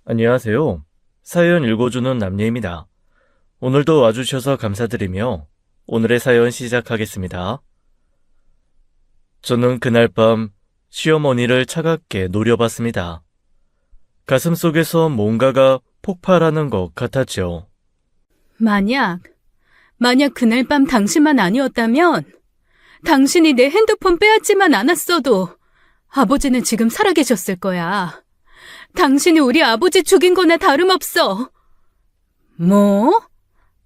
안녕하세요. 사연 읽어주는 남예입니다. 오늘도 와주셔서 감사드리며 오늘의 사연 시작하겠습니다. 저는 그날 밤 시어머니를 차갑게 노려봤습니다. 가슴속에서 뭔가가 폭발하는 것 같았죠. 만약 그날 밤 당신만 아니었다면 당신이 내 핸드폰 빼앗지만 않았어도 아버지는 지금 살아계셨을 거야. 당신이 우리 아버지 죽인 거나 다름없어. 뭐?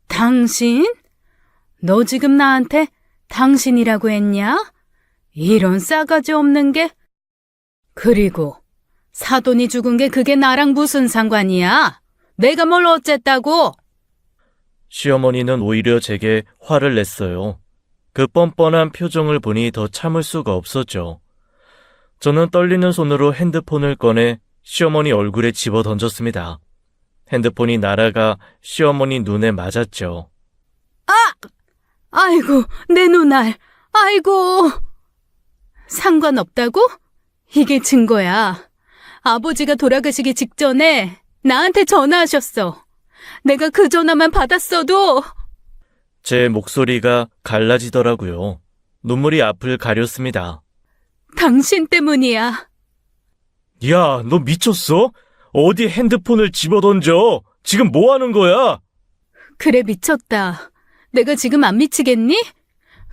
당신? 너 지금 나한테 당신이라고 했냐? 이런 싸가지 없는 게. 그리고 사돈이 죽은 게 그게 나랑 무슨 상관이야? 내가 뭘 어쨌다고? 시어머니는 오히려 제게 화를 냈어요. 그 뻔뻔한 표정을 보니 더 참을 수가 없었죠. 저는 떨리는 손으로 핸드폰을 꺼내 시어머니 얼굴에 집어 던졌습니다. 핸드폰이 날아가 시어머니 눈에 맞았죠. 아이고, 내 눈알. 아이고. 상관없다고? 이게 증거야. 아버지가 돌아가시기 직전에 나한테 전화하셨어. 내가 그 전화만 받았어도. 제 목소리가 갈라지더라고요. 눈물이 앞을 가렸습니다. 당신 때문이야. 야, 너 미쳤어? 어디 핸드폰을 집어던져? 지금 뭐 하는 거야? 그래, 미쳤다. 내가 지금 안 미치겠니?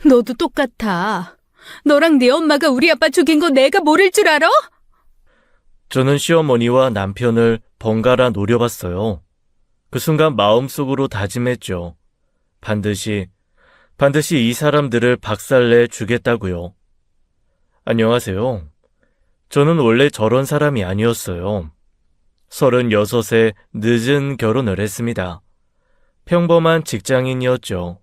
너도 똑같아. 너랑 네 엄마가 우리 아빠 죽인 거 내가 모를 줄 알아? 저는 시어머니와 남편을 번갈아 노려봤어요. 그 순간 마음속으로 다짐했죠. 반드시 이 사람들을 박살내 주겠다고요. 안녕하세요. 저는 원래 저런 사람이 아니었어요. 36에 늦은 결혼을 했습니다. 평범한 직장인이었죠.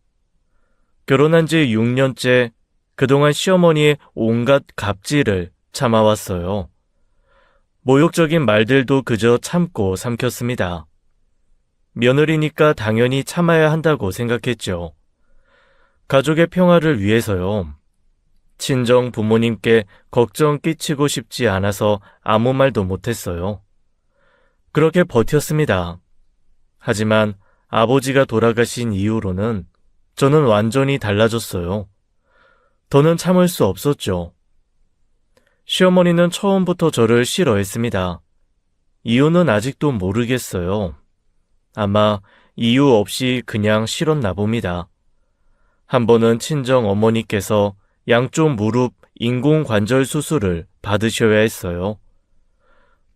결혼한 지 6년째 그동안 시어머니의 온갖 갑질을 참아왔어요. 모욕적인 말들도 그저 참고 삼켰습니다. 며느리니까 당연히 참아야 한다고 생각했죠. 가족의 평화를 위해서요. 친정 부모님께 걱정 끼치고 싶지 않아서 아무 말도 못했어요. 그렇게 버텼습니다. 하지만 아버지가 돌아가신 이후로는 저는 완전히 달라졌어요. 더는 참을 수 없었죠. 시어머니는 처음부터 저를 싫어했습니다. 이유는 아직도 모르겠어요. 아마 이유 없이 그냥 싫었나 봅니다. 한 번은 친정 어머니께서 양쪽 무릎 인공관절 수술을 받으셔야 했어요.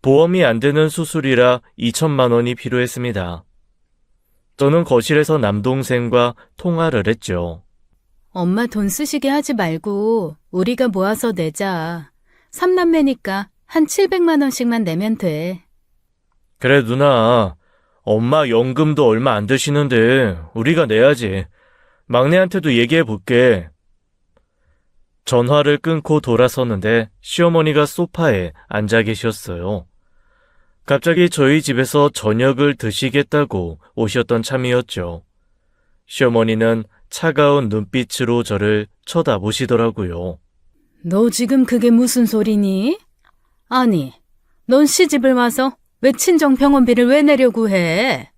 보험이 안 되는 수술이라 2천만 원이 필요했습니다. 저는 거실에서 남동생과 통화를 했죠. 엄마 돈 쓰시게 하지 말고 우리가 모아서 내자. 3남매니까 한 700만 원씩만 내면 돼. 그래 누나, 엄마 연금도 얼마 안 되시는데 우리가 내야지. 막내한테도 얘기해 볼게. 전화를 끊고 돌아섰는데 시어머니가 소파에 앉아 계셨어요. 갑자기 저희 집에서 저녁을 드시겠다고 오셨던 참이었죠. 시어머니는 차가운 눈빛으로 저를 쳐다보시더라고요. 너 지금 그게 무슨 소리니? 아니, 넌 시집을 와서 왜 친정 병원비를 왜 내려고 해?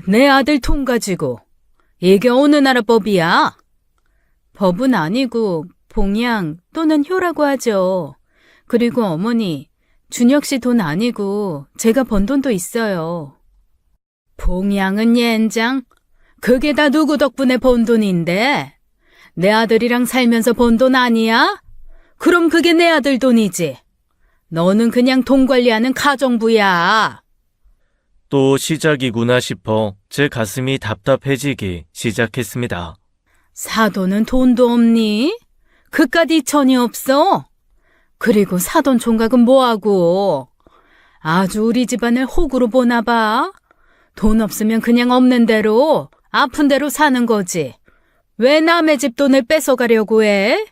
내 아들 돈 가지고. 이게 어느 나라 법이야? 법은 아니고 봉양 또는 효라고 하죠. 그리고 어머니, 준혁 씨 돈 아니고 제가 번 돈도 있어요. 봉양은 옌장? 그게 다 누구 덕분에 번 돈인데? 내 아들이랑 살면서 번 돈 아니야? 그럼 그게 내 아들 돈이지. 너는 그냥 돈 관리하는 가정부야. 또 시작이구나 싶어 제 가슴이 답답해지기 시작했습니다. 사돈은 돈도 없니? 그깟 2천이 없어? 그리고 사돈 총각은 뭐하고? 아주 우리 집안을 호구로 보나 봐. 돈 없으면 그냥 없는 대로, 아픈 대로 사는 거지. 왜 남의 집 돈을 뺏어가려고 해?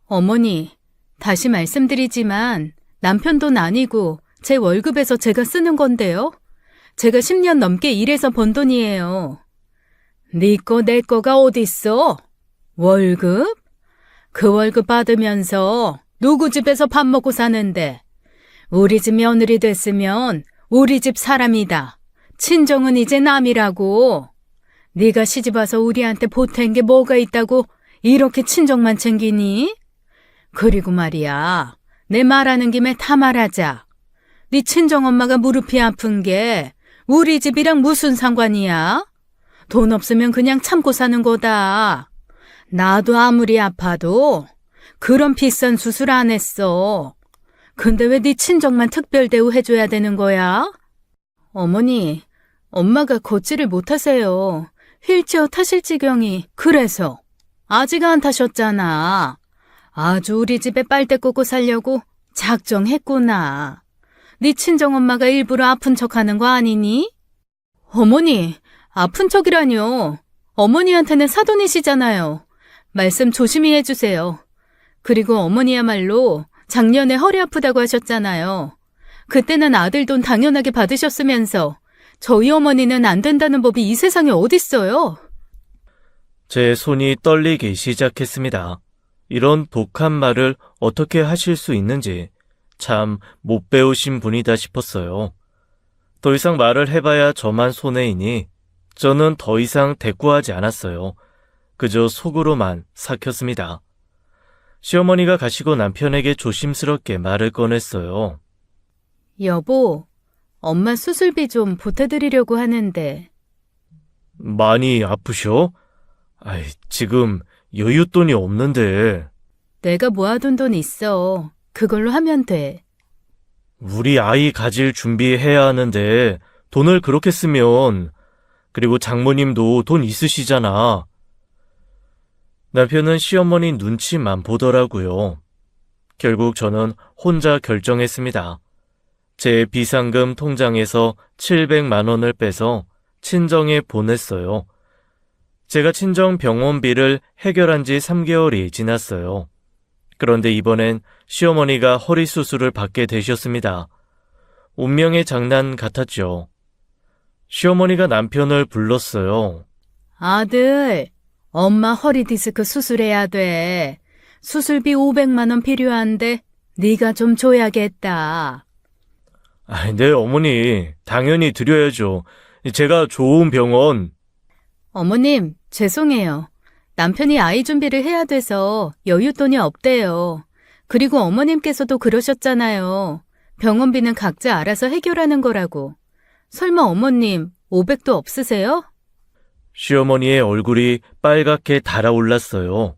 어머니, 다시 말씀드리지만 남편 돈 아니고 제 월급에서 제가 쓰는 건데요. 제가 10년 넘게 일해서 번 돈이에요. 네 거 내 거가 어딨어? 월급? 그 월급 받으면서 누구 집에서 밥 먹고 사는데 우리 집 며느리 됐으면 우리 집 사람이다. 친정은 이제 남이라고. 네가 시집와서 우리한테 보탠 게 뭐가 있다고 이렇게 친정만 챙기니? 그리고 말이야, 내 말하는 김에 다 말하자. 네 친정엄마가 무릎이 아픈 게 우리 집이랑 무슨 상관이야? 돈 없으면 그냥 참고 사는 거다. 나도 아무리 아파도 그런 비싼 수술 안 했어. 근데 왜 네 친정만 특별 대우해줘야 되는 거야? 어머니, 엄마가 걷지를 못하세요. 휠체어 타실 지경이. 그래서 아직 안 타셨잖아. 아주 우리 집에 빨대 꽂고 살려고 작정했구나. 네 친정엄마가 일부러 아픈 척하는 거 아니니? 어머니, 아픈 척이라뇨. 어머니한테는 사돈이시잖아요. 말씀 조심히 해주세요. 그리고 어머니야말로 작년에 허리 아프다고 하셨잖아요. 그때는 아들 돈 당연하게 받으셨으면서 저희 어머니는 안 된다는 법이 이 세상에 어딨어요? 제 손이 떨리기 시작했습니다. 이런 독한 말을 어떻게 하실 수 있는지 참 못 배우신 분이다 싶었어요. 더 이상 말을 해봐야 저만 손해이니 저는 더 이상 대꾸하지 않았어요. 그저 속으로만 삭혔습니다. 시어머니가 가시고 남편에게 조심스럽게 말을 꺼냈어요. 여보, 엄마 수술비 좀 보태드리려고 하는데. 많이 아프셔? 아이, 지금 여윳돈이 없는데. 내가 모아둔 돈 있어. 그걸로 하면 돼. 우리 아이 가질 준비해야 하는데 돈을 그렇게 쓰면, 그리고 장모님도 돈 있으시잖아. 남편은 시어머니 눈치만 보더라고요. 결국 저는 혼자 결정했습니다. 제 비상금 통장에서 700만 원을 빼서 친정에 보냈어요. 제가 친정 병원비를 해결한 지 3개월이 지났어요. 그런데 이번엔 시어머니가 허리 수술을 받게 되셨습니다. 운명의 장난 같았죠. 시어머니가 남편을 불렀어요. 아들, 엄마 허리 디스크 수술해야 돼. 수술비 500만 원 필요한데 네가 좀 줘야겠다. 네, 어머니. 당연히 드려야죠. 제가 좋은 병원. 어머님, 죄송해요. 남편이 아이 준비를 해야 돼서 여윳돈이 없대요. 그리고 어머님께서도 그러셨잖아요. 병원비는 각자 알아서 해결하는 거라고. 설마 어머님 500도 없으세요? 시어머니의 얼굴이 빨갛게 달아올랐어요.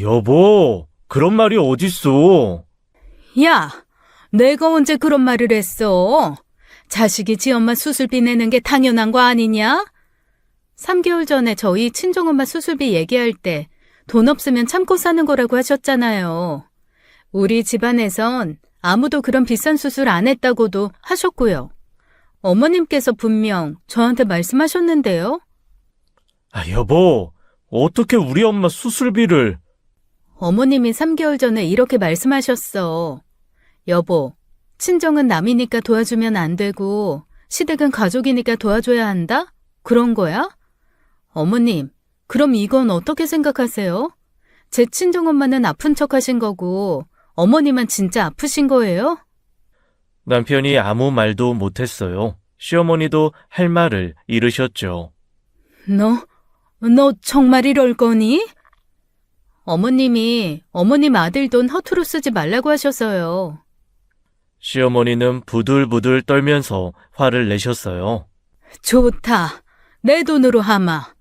여보, 그런 말이 어딨어. 야, 내가 언제 그런 말을 했어? 자식이 지 엄마 수술비 내는 게 당연한 거 아니냐? 3개월 전에 저희 친정엄마 수술비 얘기할 때 돈 없으면 참고 사는 거라고 하셨잖아요. 우리 집안에선 아무도 그런 비싼 수술 안 했다고도 하셨고요. 어머님께서 분명 저한테 말씀하셨는데요. 여보, 어떻게 우리 엄마 수술비를... 어머님이 3개월 전에 이렇게 말씀하셨어. 여보, 친정은 남이니까 도와주면 안 되고 시댁은 가족이니까 도와줘야 한다? 그런 거야? 어머님, 그럼 이건 어떻게 생각하세요? 제 친정엄마는 아픈 척 하신 거고 어머님은 진짜 아프신 거예요? 남편이 아무 말도 못했어요. 시어머니도 할 말을 잃으셨죠. 너 정말 이럴 거니? 어머님이 어머님 아들 돈 허투루 쓰지 말라고 하셔서요. 시어머니는 부들부들 떨면서 화를 내셨어요. 좋다. 내 돈으로 하마.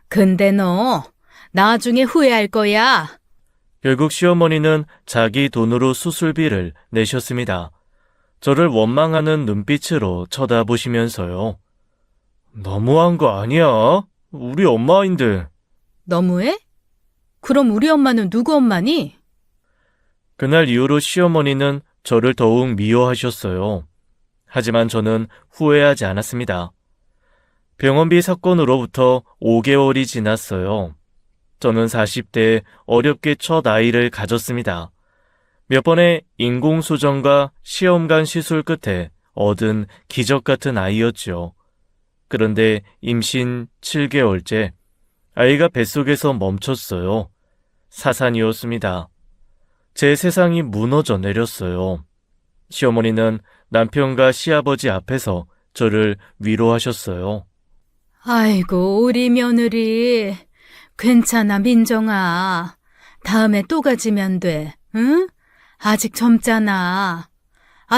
근데 너 나중에 후회할 거야. 결국 시어머니는 자기 돈으로 수술비를 내셨습니다. 저를 원망하는 눈빛으로 쳐다보시면서요. 너무한 거 아니야? 우리 엄마인데. 너무해? 그럼 우리 엄마는 누구 엄마니? 그날 이후로 시어머니는 저를 더욱 미워하셨어요. 하지만 저는 후회하지 않았습니다. 병원비 사건으로부터 5개월이 지났어요. 저는 40대에 어렵게 첫 아이를 가졌습니다. 몇 번의 인공수정과 시험관 시술 끝에 얻은 기적 같은 아이였죠. 그런데 임신 7개월째 아이가 뱃속에서 멈췄어요. 사산이었습니다. 제 세상이 무너져 내렸어요. 시어머니는 남편과 시아버지 앞에서 저를 위로하셨어요. 아이고, 우리 며느리. 괜찮아, 민정아. 다음에 또 가지면 돼, 응? 아직 젊잖아.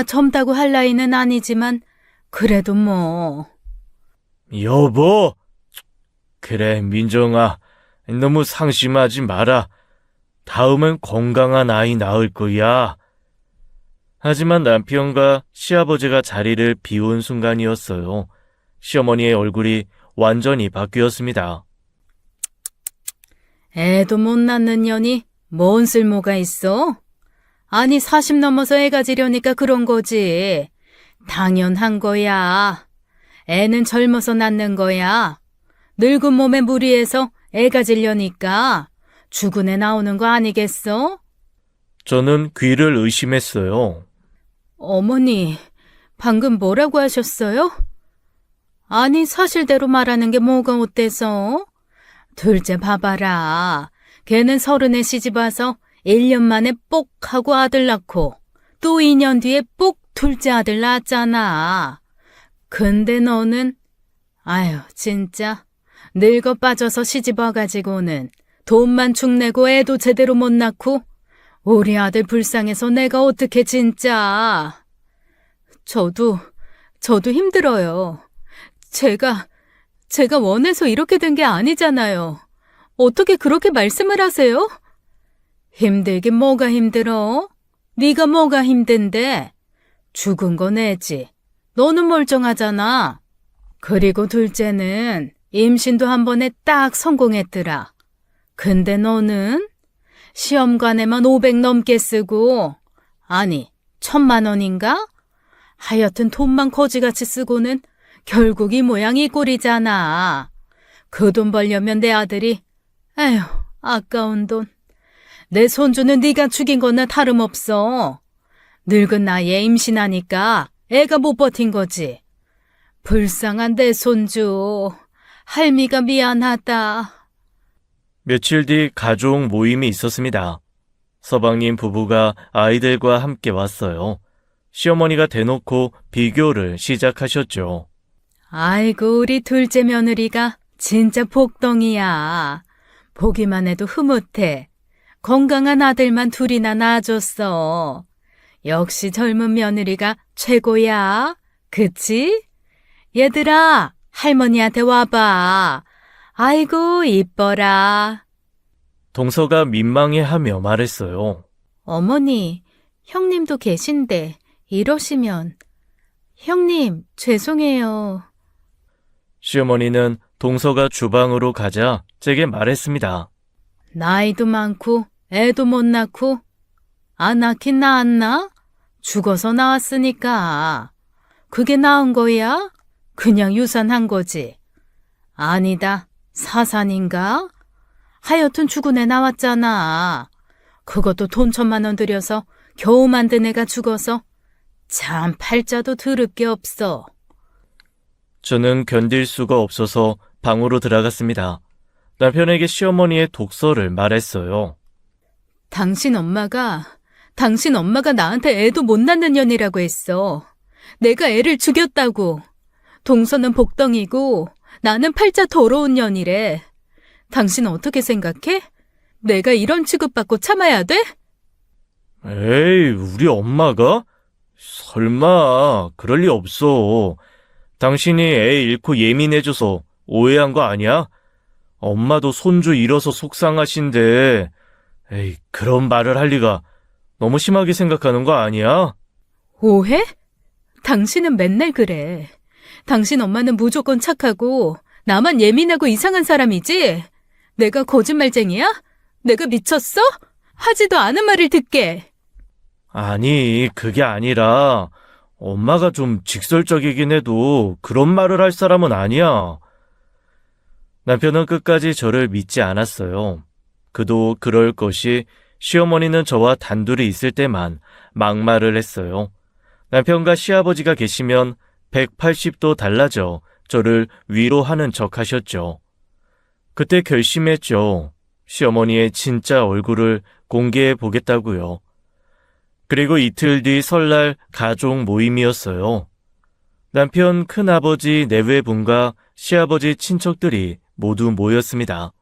젊다고 할 나이는 아니지만, 그래도 뭐. 여보! 그래, 민정아. 너무 상심하지 마라. 다음은 건강한 아이 낳을 거야. 하지만 남편과 시아버지가 자리를 비운 순간이었어요. 시어머니의 얼굴이 완전히 바뀌었습니다. 애도 못 낳는 년이 뭔 쓸모가 있어? 아니, 40 넘어서 애 가지려니까 그런 거지. 당연한 거야. 애는 젊어서 낳는 거야. 늙은 몸에 무리해서 애 가지려니까 죽은 애 나오는 거 아니겠어? 저는 귀를 의심했어요. 어머니, 방금 뭐라고 하셨어요? 아니, 사실대로 말하는 게 뭐가 어때서? 둘째 봐봐라. 걔는 30에 시집 와서 1년 만에 뽁 하고 아들 낳고 또 2년 뒤에 뽁 둘째 아들 낳았잖아. 근데 너는 아유 진짜 늙어 빠져서 시집 와가지고는 돈만 축내고 애도 제대로 못 낳고 우리 아들 불쌍해서 내가 어떻게 진짜. 저도 힘들어요. 제가 원해서 이렇게 된 게 아니잖아요. 어떻게 그렇게 말씀을 하세요? 힘들긴 뭐가 힘들어? 네가 뭐가 힘든데? 죽은 건 애지. 너는 멀쩡하잖아. 그리고 둘째는 임신도 한 번에 딱 성공했더라. 근데 너는 시험관에만 500 넘게 쓰고 아니 1000만 원인가? 하여튼 돈만 거지같이 쓰고는 결국 이 모양 이 꼴이잖아. 그 돈 벌려면 내 아들이 에휴 아까운 돈. 내 손주는 네가 죽인 거나 다름없어. 늙은 나이에 임신하니까 애가 못 버틴 거지. 불쌍한 내 손주. 할미가 미안하다. 며칠 뒤 가족 모임이 있었습니다. 서방님 부부가 아이들과 함께 왔어요. 시어머니가 대놓고 비교를 시작하셨죠. 아이고 우리 둘째 며느리가 진짜 복덩이야. 보기만 해도 흐뭇해. 건강한 아들만 둘이나 낳아줬어. 역시 젊은 며느리가 최고야. 그치? 얘들아, 할머니한테 와봐. 아이고, 이뻐라. 동서가 민망해하며 말했어요. 어머니, 형님도 계신데 이러시면. 형님, 죄송해요. 시어머니는 동서가 주방으로 가자 제게 말했습니다. 나이도 많고 애도 못 낳고 안 낳긴 낳았나? 죽어서 낳았으니까. 그게 낳은 거야? 그냥 유산한 거지. 아니다. 사산인가? 하여튼 죽은 애 나왔잖아. 그것도 돈 1000만 원 들여서 겨우 만든 애가 죽어서 참 팔자도 더럽게 없어. 저는 견딜 수가 없어서 방으로 들어갔습니다. 남편에게 시어머니의 독서를 말했어요. 당신 엄마가 나한테 애도 못 낳는 년이라고 했어. 내가 애를 죽였다고. 동서는 복덩이고 나는 팔자 더러운 년이래. 당신은 어떻게 생각해? 내가 이런 취급받고 참아야 돼? 에이, 우리 엄마가? 설마 그럴 리 없어. 당신이 애 잃고 예민해져서 오해한 거 아니야? 엄마도 손주 잃어서 속상하신데 에이, 그런 말을 할 리가. 너무 심하게 생각하는 거 아니야? 오해? 당신은 맨날 그래. 당신 엄마는 무조건 착하고 나만 예민하고 이상한 사람이지? 내가 거짓말쟁이야? 내가 미쳤어? 하지도 않은 말을 듣게. 아니, 그게 아니라 엄마가 좀 직설적이긴 해도 그런 말을 할 사람은 아니야. 남편은 끝까지 저를 믿지 않았어요. 그도 그럴 것이 시어머니는 저와 단둘이 있을 때만 막말을 했어요. 남편과 시아버지가 계시면 180도 달라져 저를 위로하는 척 하셨죠. 그때 결심했죠. 시어머니의 진짜 얼굴을 공개해 보겠다고요. 그리고 이틀 뒤 설날 가족 모임이었어요. 남편 큰아버지 내외분과 시아버지 친척들이 모두 모였습니다.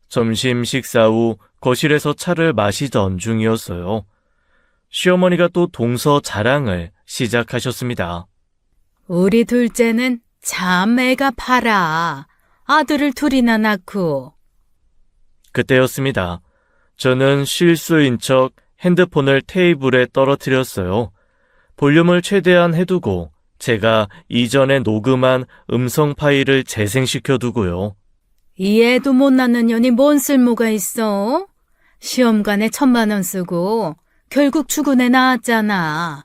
점심 식사 후 거실에서 차를 마시던 중이었어요. 시어머니가 또 동서 자랑을 시작하셨습니다. 우리 둘째는 참 애가 팔아. 아들을 둘이나 낳고. 그때였습니다. 저는 실수인 척 핸드폰을 테이블에 떨어뜨렸어요. 볼륨을 최대한 해두고 제가 이전에 녹음한 음성 파일을 재생시켜두고요. 이 애도 못 낳는 년이 뭔 쓸모가 있어? 시험관에 1,000만 원 쓰고 결국 죽은 애 낳았잖아.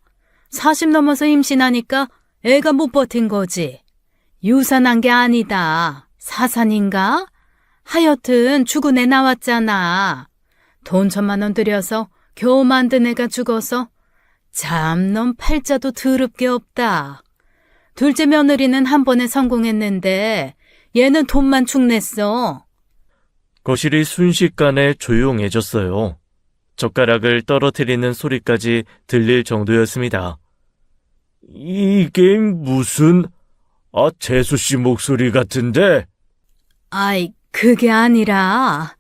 40 넘어서 임신하니까 애가 못 버틴 거지. 유산한 게 아니다. 사산인가? 하여튼 죽은 애 나왔잖아. 돈 1,000만 원 들여서 겨우 만든 애가 죽어서 참 넌 팔자도 더럽게 없다. 둘째 며느리는 한 번에 성공했는데 얘는 돈만 축냈어. 거실이 순식간에 조용해졌어요. 젓가락을 떨어뜨리는 소리까지 들릴 정도였습니다. 이게 무슨... 재수 씨 목소리 같은데? 아이, 그게 아니라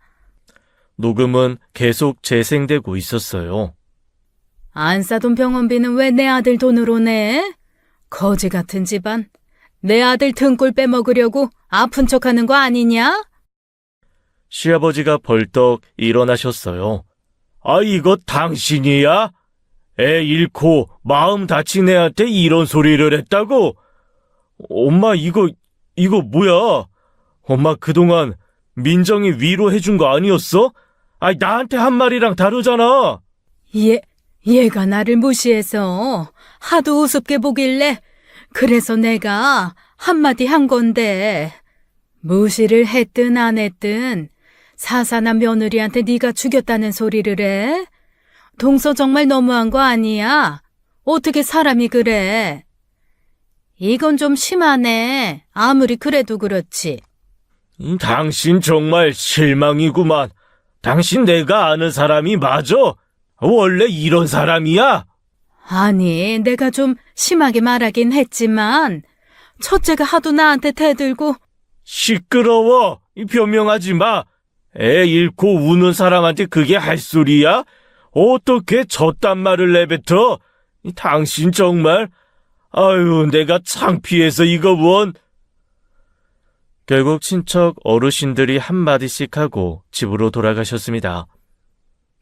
녹음은 계속 재생되고 있었어요. 안 싸돈 병원비는 왜 내 아들 돈으로 내? 거지 같은 집안. 내 아들 등골 빼먹으려고 아픈 척하는 거 아니냐? 시아버지가 벌떡 일어나셨어요. 이거 당신이야? 애 잃고 마음 다친 애한테 이런 소리를 했다고? 엄마, 이거 뭐야? 엄마 그동안 민정이 위로해준 거 아니었어? 나한테 한 말이랑 다르잖아. 얘가 나를 무시해서 하도 우습게 보길래 그래서 내가 한마디 한 건데 무시를 했든 안 했든 사사나 며느리한테 네가 죽였다는 소리를 해? 동서 정말 너무한 거 아니야? 어떻게 사람이 그래? 이건 좀 심하네. 아무리 그래도 그렇지. 당신 정말 실망이구만. 당신 내가 아는 사람이 맞아? 원래 이런 사람이야? 아니, 내가 좀 심하게 말하긴 했지만 첫째가 하도 나한테 대들고. 시끄러워. 변명하지 마. 애 잃고 우는 사람한테 그게 할 소리야? 어떻게 저딴 말을 내뱉어? 당신 정말... 내가 창피해서 이거 원. 결국 친척 어르신들이 한마디씩 하고 집으로 돌아가셨습니다.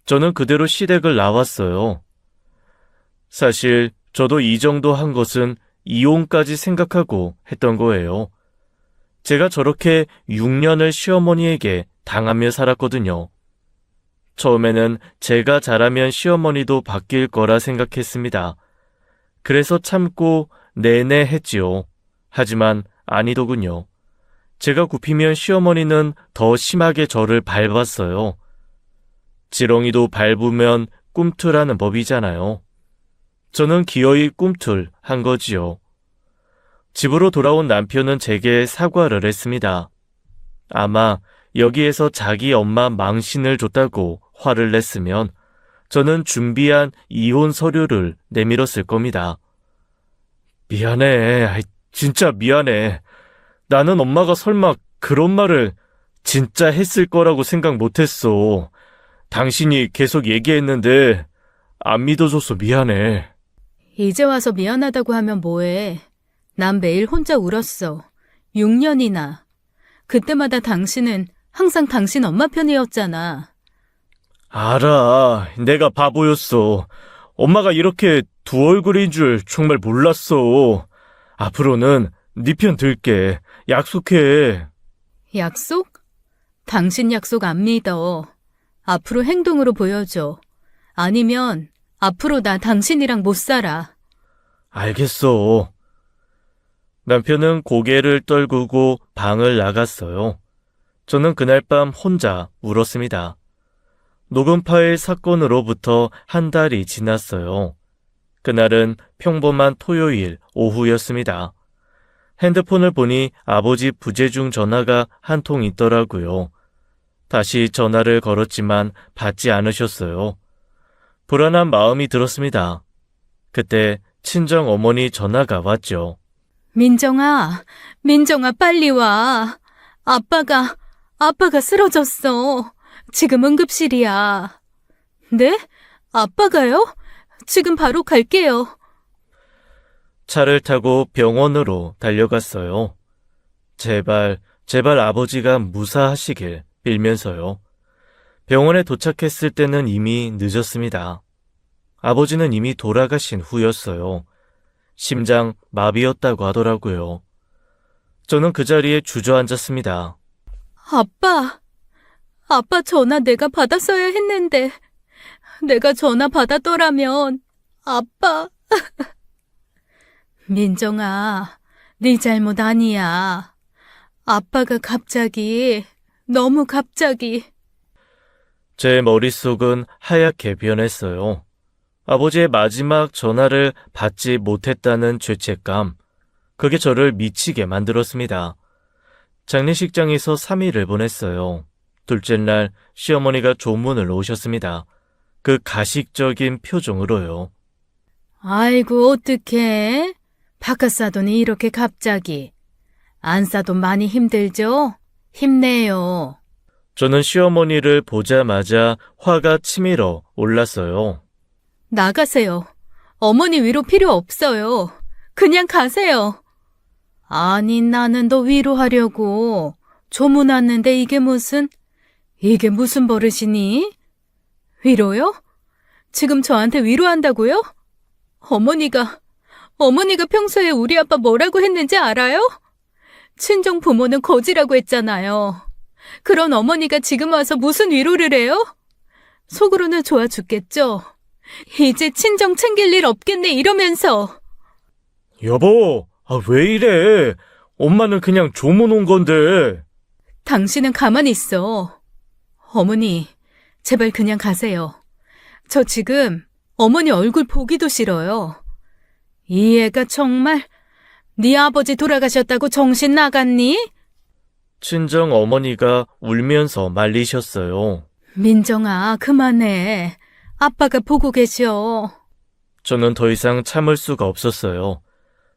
저는 그대로 시댁을 나왔어요. 사실 저도 이 정도 한 것은 이혼까지 생각하고 했던 거예요. 제가 저렇게 6년을 시어머니에게 당하며 살았거든요. 처음에는 제가 잘하면 시어머니도 바뀔 거라 생각했습니다. 그래서 참고 내내 했지요. 하지만 아니더군요. 제가 굽히면 시어머니는 더 심하게 저를 밟았어요. 지렁이도 밟으면 꿈틀하는 법이잖아요. 저는 기어이 꿈틀한 거지요. 집으로 돌아온 남편은 제게 사과를 했습니다. 아마 여기에서 자기 엄마 망신을 줬다고 화를 냈으면 저는 준비한 이혼 서류를 내밀었을 겁니다. 미안해. 진짜 미안해. 나는 엄마가 설마 그런 말을 진짜 했을 거라고 생각 못했어. 당신이 계속 얘기했는데 안 믿어줘서 미안해. 이제 와서 미안하다고 하면 뭐해. 난 매일 혼자 울었어. 6년이나. 그때마다 당신은 항상 당신 엄마 편이었잖아. 알아. 내가 바보였어. 엄마가 이렇게 두 얼굴인 줄 정말 몰랐어. 앞으로는 네 편 들게. 약속해. 약속? 당신 약속 안 믿어. 앞으로 행동으로 보여줘. 아니면 앞으로 나 당신이랑 못 살아. 알겠어. 남편은 고개를 떨구고 방을 나갔어요. 저는 그날 밤 혼자 울었습니다. 녹음 파일 사건으로부터 한 달이 지났어요. 그날은 평범한 토요일 오후였습니다. 핸드폰을 보니 아버지 부재중 전화가 한 통 있더라고요. 다시 전화를 걸었지만 받지 않으셨어요. 불안한 마음이 들었습니다. 그때 친정 어머니 전화가 왔죠. 민정아, 민정아, 빨리 와. 아빠가 쓰러졌어. 지금 응급실이야. 네? 아빠가요? 지금 바로 갈게요. 차를 타고 병원으로 달려갔어요. 제발 아버지가 무사하시길 빌면서요. 병원에 도착했을 때는 이미 늦었습니다. 아버지는 이미 돌아가신 후였어요. 심장 마비였다고 하더라고요. 저는 그 자리에 주저앉았습니다. 아빠 전화 내가 받았어야 했는데. 내가 전화 받았더라면 아빠. 민정아, 네 잘못 아니야. 아빠가 너무 갑자기. 제 머릿속은 하얗게 변했어요. 아버지의 마지막 전화를 받지 못했다는 죄책감. 그게 저를 미치게 만들었습니다. 장례식장에서 3일을 보냈어요. 둘째 날 시어머니가 조문을 오셨습니다. 그 가식적인 표정으로요. 아이고, 어떡해. 바깥 사돈이 이렇게 갑자기. 안 사돈 많이 힘들죠? 힘내요. 저는 시어머니를 보자마자 화가 치밀어 올랐어요. 나가세요. 어머니 위로 필요 없어요. 그냥 가세요. 아니, 나는 너 위로하려고 조문 왔는데 이게 무슨 버릇이니? 위로요? 지금 저한테 위로한다고요? 어머니가 평소에 우리 아빠 뭐라고 했는지 알아요? 친정 부모는 거지라고 했잖아요. 그런 어머니가 지금 와서 무슨 위로를 해요? 속으로는 좋아 죽겠죠? 이제 친정 챙길 일 없겠네 이러면서. 여보, 왜 이래? 엄마는 그냥 조문 온 건데. 당신은 가만히 있어. 어머니, 제발 그냥 가세요. 저 지금 어머니 얼굴 보기도 싫어요. 이 애가 정말 네 아버지 돌아가셨다고 정신 나갔니? 친정 어머니가 울면서 말리셨어요. 민정아, 그만해. 아빠가 보고 계셔. 저는 더 이상 참을 수가 없었어요.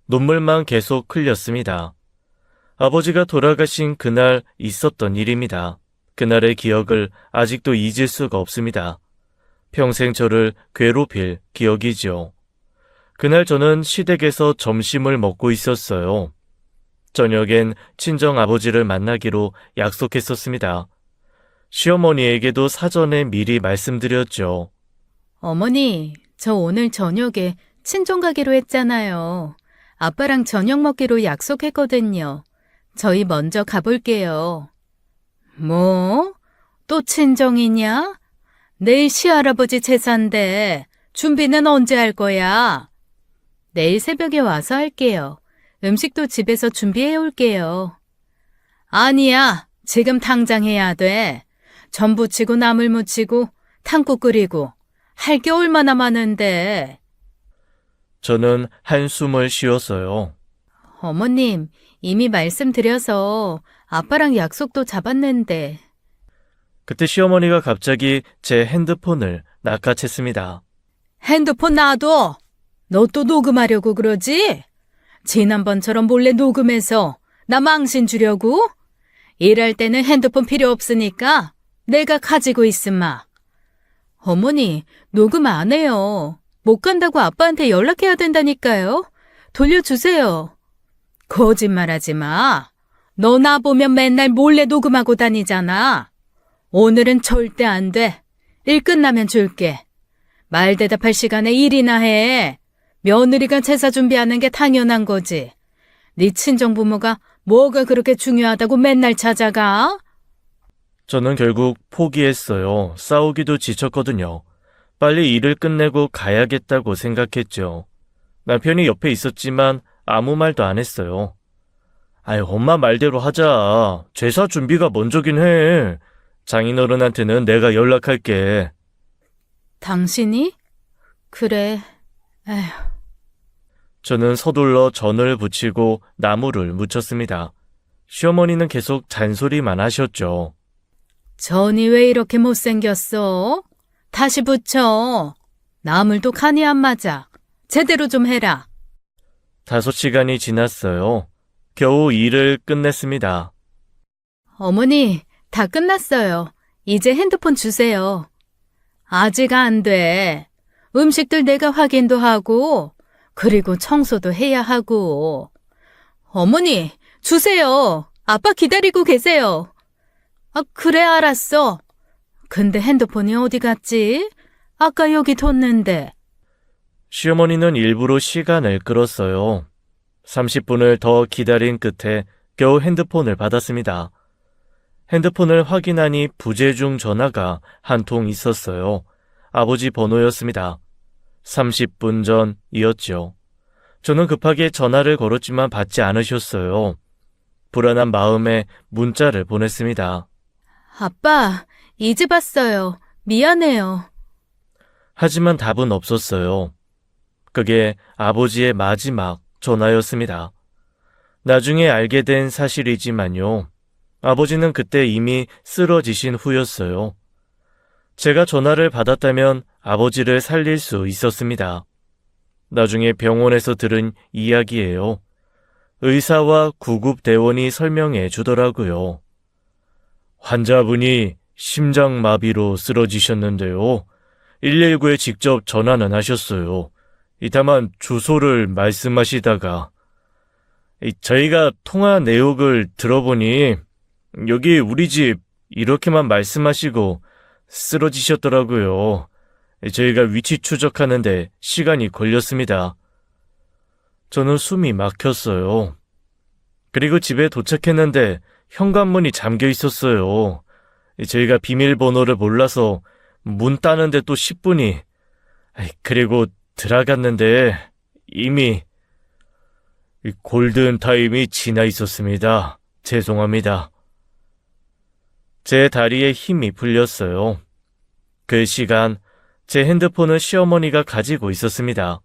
눈물만 계속 흘렸습니다. 아버지가 돌아가신 그날 있었던 일입니다. 그날의 기억을 아직도 잊을 수가 없습니다. 평생 저를 괴롭힐 기억이죠. 그날 저는 시댁에서 점심을 먹고 있었어요. 저녁엔 친정 아버지를 만나기로 약속했었습니다. 시어머니에게도 사전에 미리 말씀드렸죠. 어머니, 저 오늘 저녁에 친정 가기로 했잖아요. 아빠랑 저녁 먹기로 약속했거든요. 저희 먼저 가볼게요. 뭐? 또 친정이냐? 내일 시할아버지 제사인데 준비는 언제 할 거야? 내일 새벽에 와서 할게요. 음식도 집에서 준비해 올게요. 아니야, 지금 당장 해야 돼. 전 부치고 나물 무치고 탕국 끓이고 할 게 얼마나 많은데. 저는 한숨을 쉬었어요. 어머님, 이미 말씀드려서 아빠랑 약속도 잡았는데. 그때 시어머니가 갑자기 제 핸드폰을 낚아챘습니다. 핸드폰 놔둬. 너 또 녹음하려고 그러지? 지난번처럼 몰래 녹음해서 나 망신 주려고? 일할 때는 핸드폰 필요 없으니까 내가 가지고 있음마. 어머니, 녹음 안 해요. 못 간다고 아빠한테 연락해야 된다니까요. 돌려주세요. 거짓말하지 마. 너 나보면 맨날 몰래 녹음하고 다니잖아. 오늘은 절대 안 돼. 일 끝나면 줄게. 말 대답할 시간에 일이나 해. 며느리가 제사 준비하는 게 당연한 거지. 네 친정부모가 뭐가 그렇게 중요하다고 맨날 찾아가? 저는 결국 포기했어요. 싸우기도 지쳤거든요. 빨리 일을 끝내고 가야겠다고 생각했죠. 남편이 옆에 있었지만 아무 말도 안 했어요. 엄마 말대로 하자. 제사 준비가 먼저긴 해. 장인어른한테는 내가 연락할게. 당신이? 그래. 에휴. 저는 서둘러 전을 붙이고 나무를 묻혔습니다. 시어머니는 계속 잔소리만 하셨죠. 전이 왜 이렇게 못생겼어? 다시 붙여. 나물도 간이 안 맞아. 제대로 좀 해라. 5시간이 지났어요. 겨우 일을 끝냈습니다. 어머니, 다 끝났어요. 이제 핸드폰 주세요. 아직 안 돼. 음식들 내가 확인도 하고, 그리고 청소도 해야 하고. 어머니, 주세요. 아빠 기다리고 계세요. 아, 그래, 알았어. 근데 핸드폰이 어디 갔지? 아까 여기 뒀는데. 시어머니는 일부러 시간을 끌었어요. 30분을 더 기다린 끝에 겨우 핸드폰을 받았습니다. 핸드폰을 확인하니 부재중 전화가 한 통 있었어요. 아버지 번호였습니다. 30분 전이었죠. 저는 급하게 전화를 걸었지만 받지 않으셨어요. 불안한 마음에 문자를 보냈습니다. 아빠, 이제 봤어요. 미안해요. 하지만 답은 없었어요. 그게 아버지의 마지막 전화였습니다. 나중에 알게 된 사실이지만요. 아버지는 그때 이미 쓰러지신 후였어요. 제가 전화를 받았다면 아버지를 살릴 수 있었습니다. 나중에 병원에서 들은 이야기예요. 의사와 구급대원이 설명해 주더라고요. 환자분이 심장마비로 쓰러지셨는데요. 119에 직접 전화는 하셨어요. 다만 주소를 말씀하시다가 저희가 통화 내역을 들어보니 여기 우리 집 이렇게만 말씀하시고 쓰러지셨더라고요. 저희가 위치 추적하는데 시간이 걸렸습니다. 저는 숨이 막혔어요. 그리고 집에 도착했는데 현관문이 잠겨 있었어요. 저희가 비밀번호를 몰라서 문 따는데 또 10분이. 그리고 들어갔는데 이미 골든타임이 지나 있었습니다. 죄송합니다. 제 다리에 힘이 풀렸어요. 그 시간 제 핸드폰은 시어머니가 가지고 있었습니다.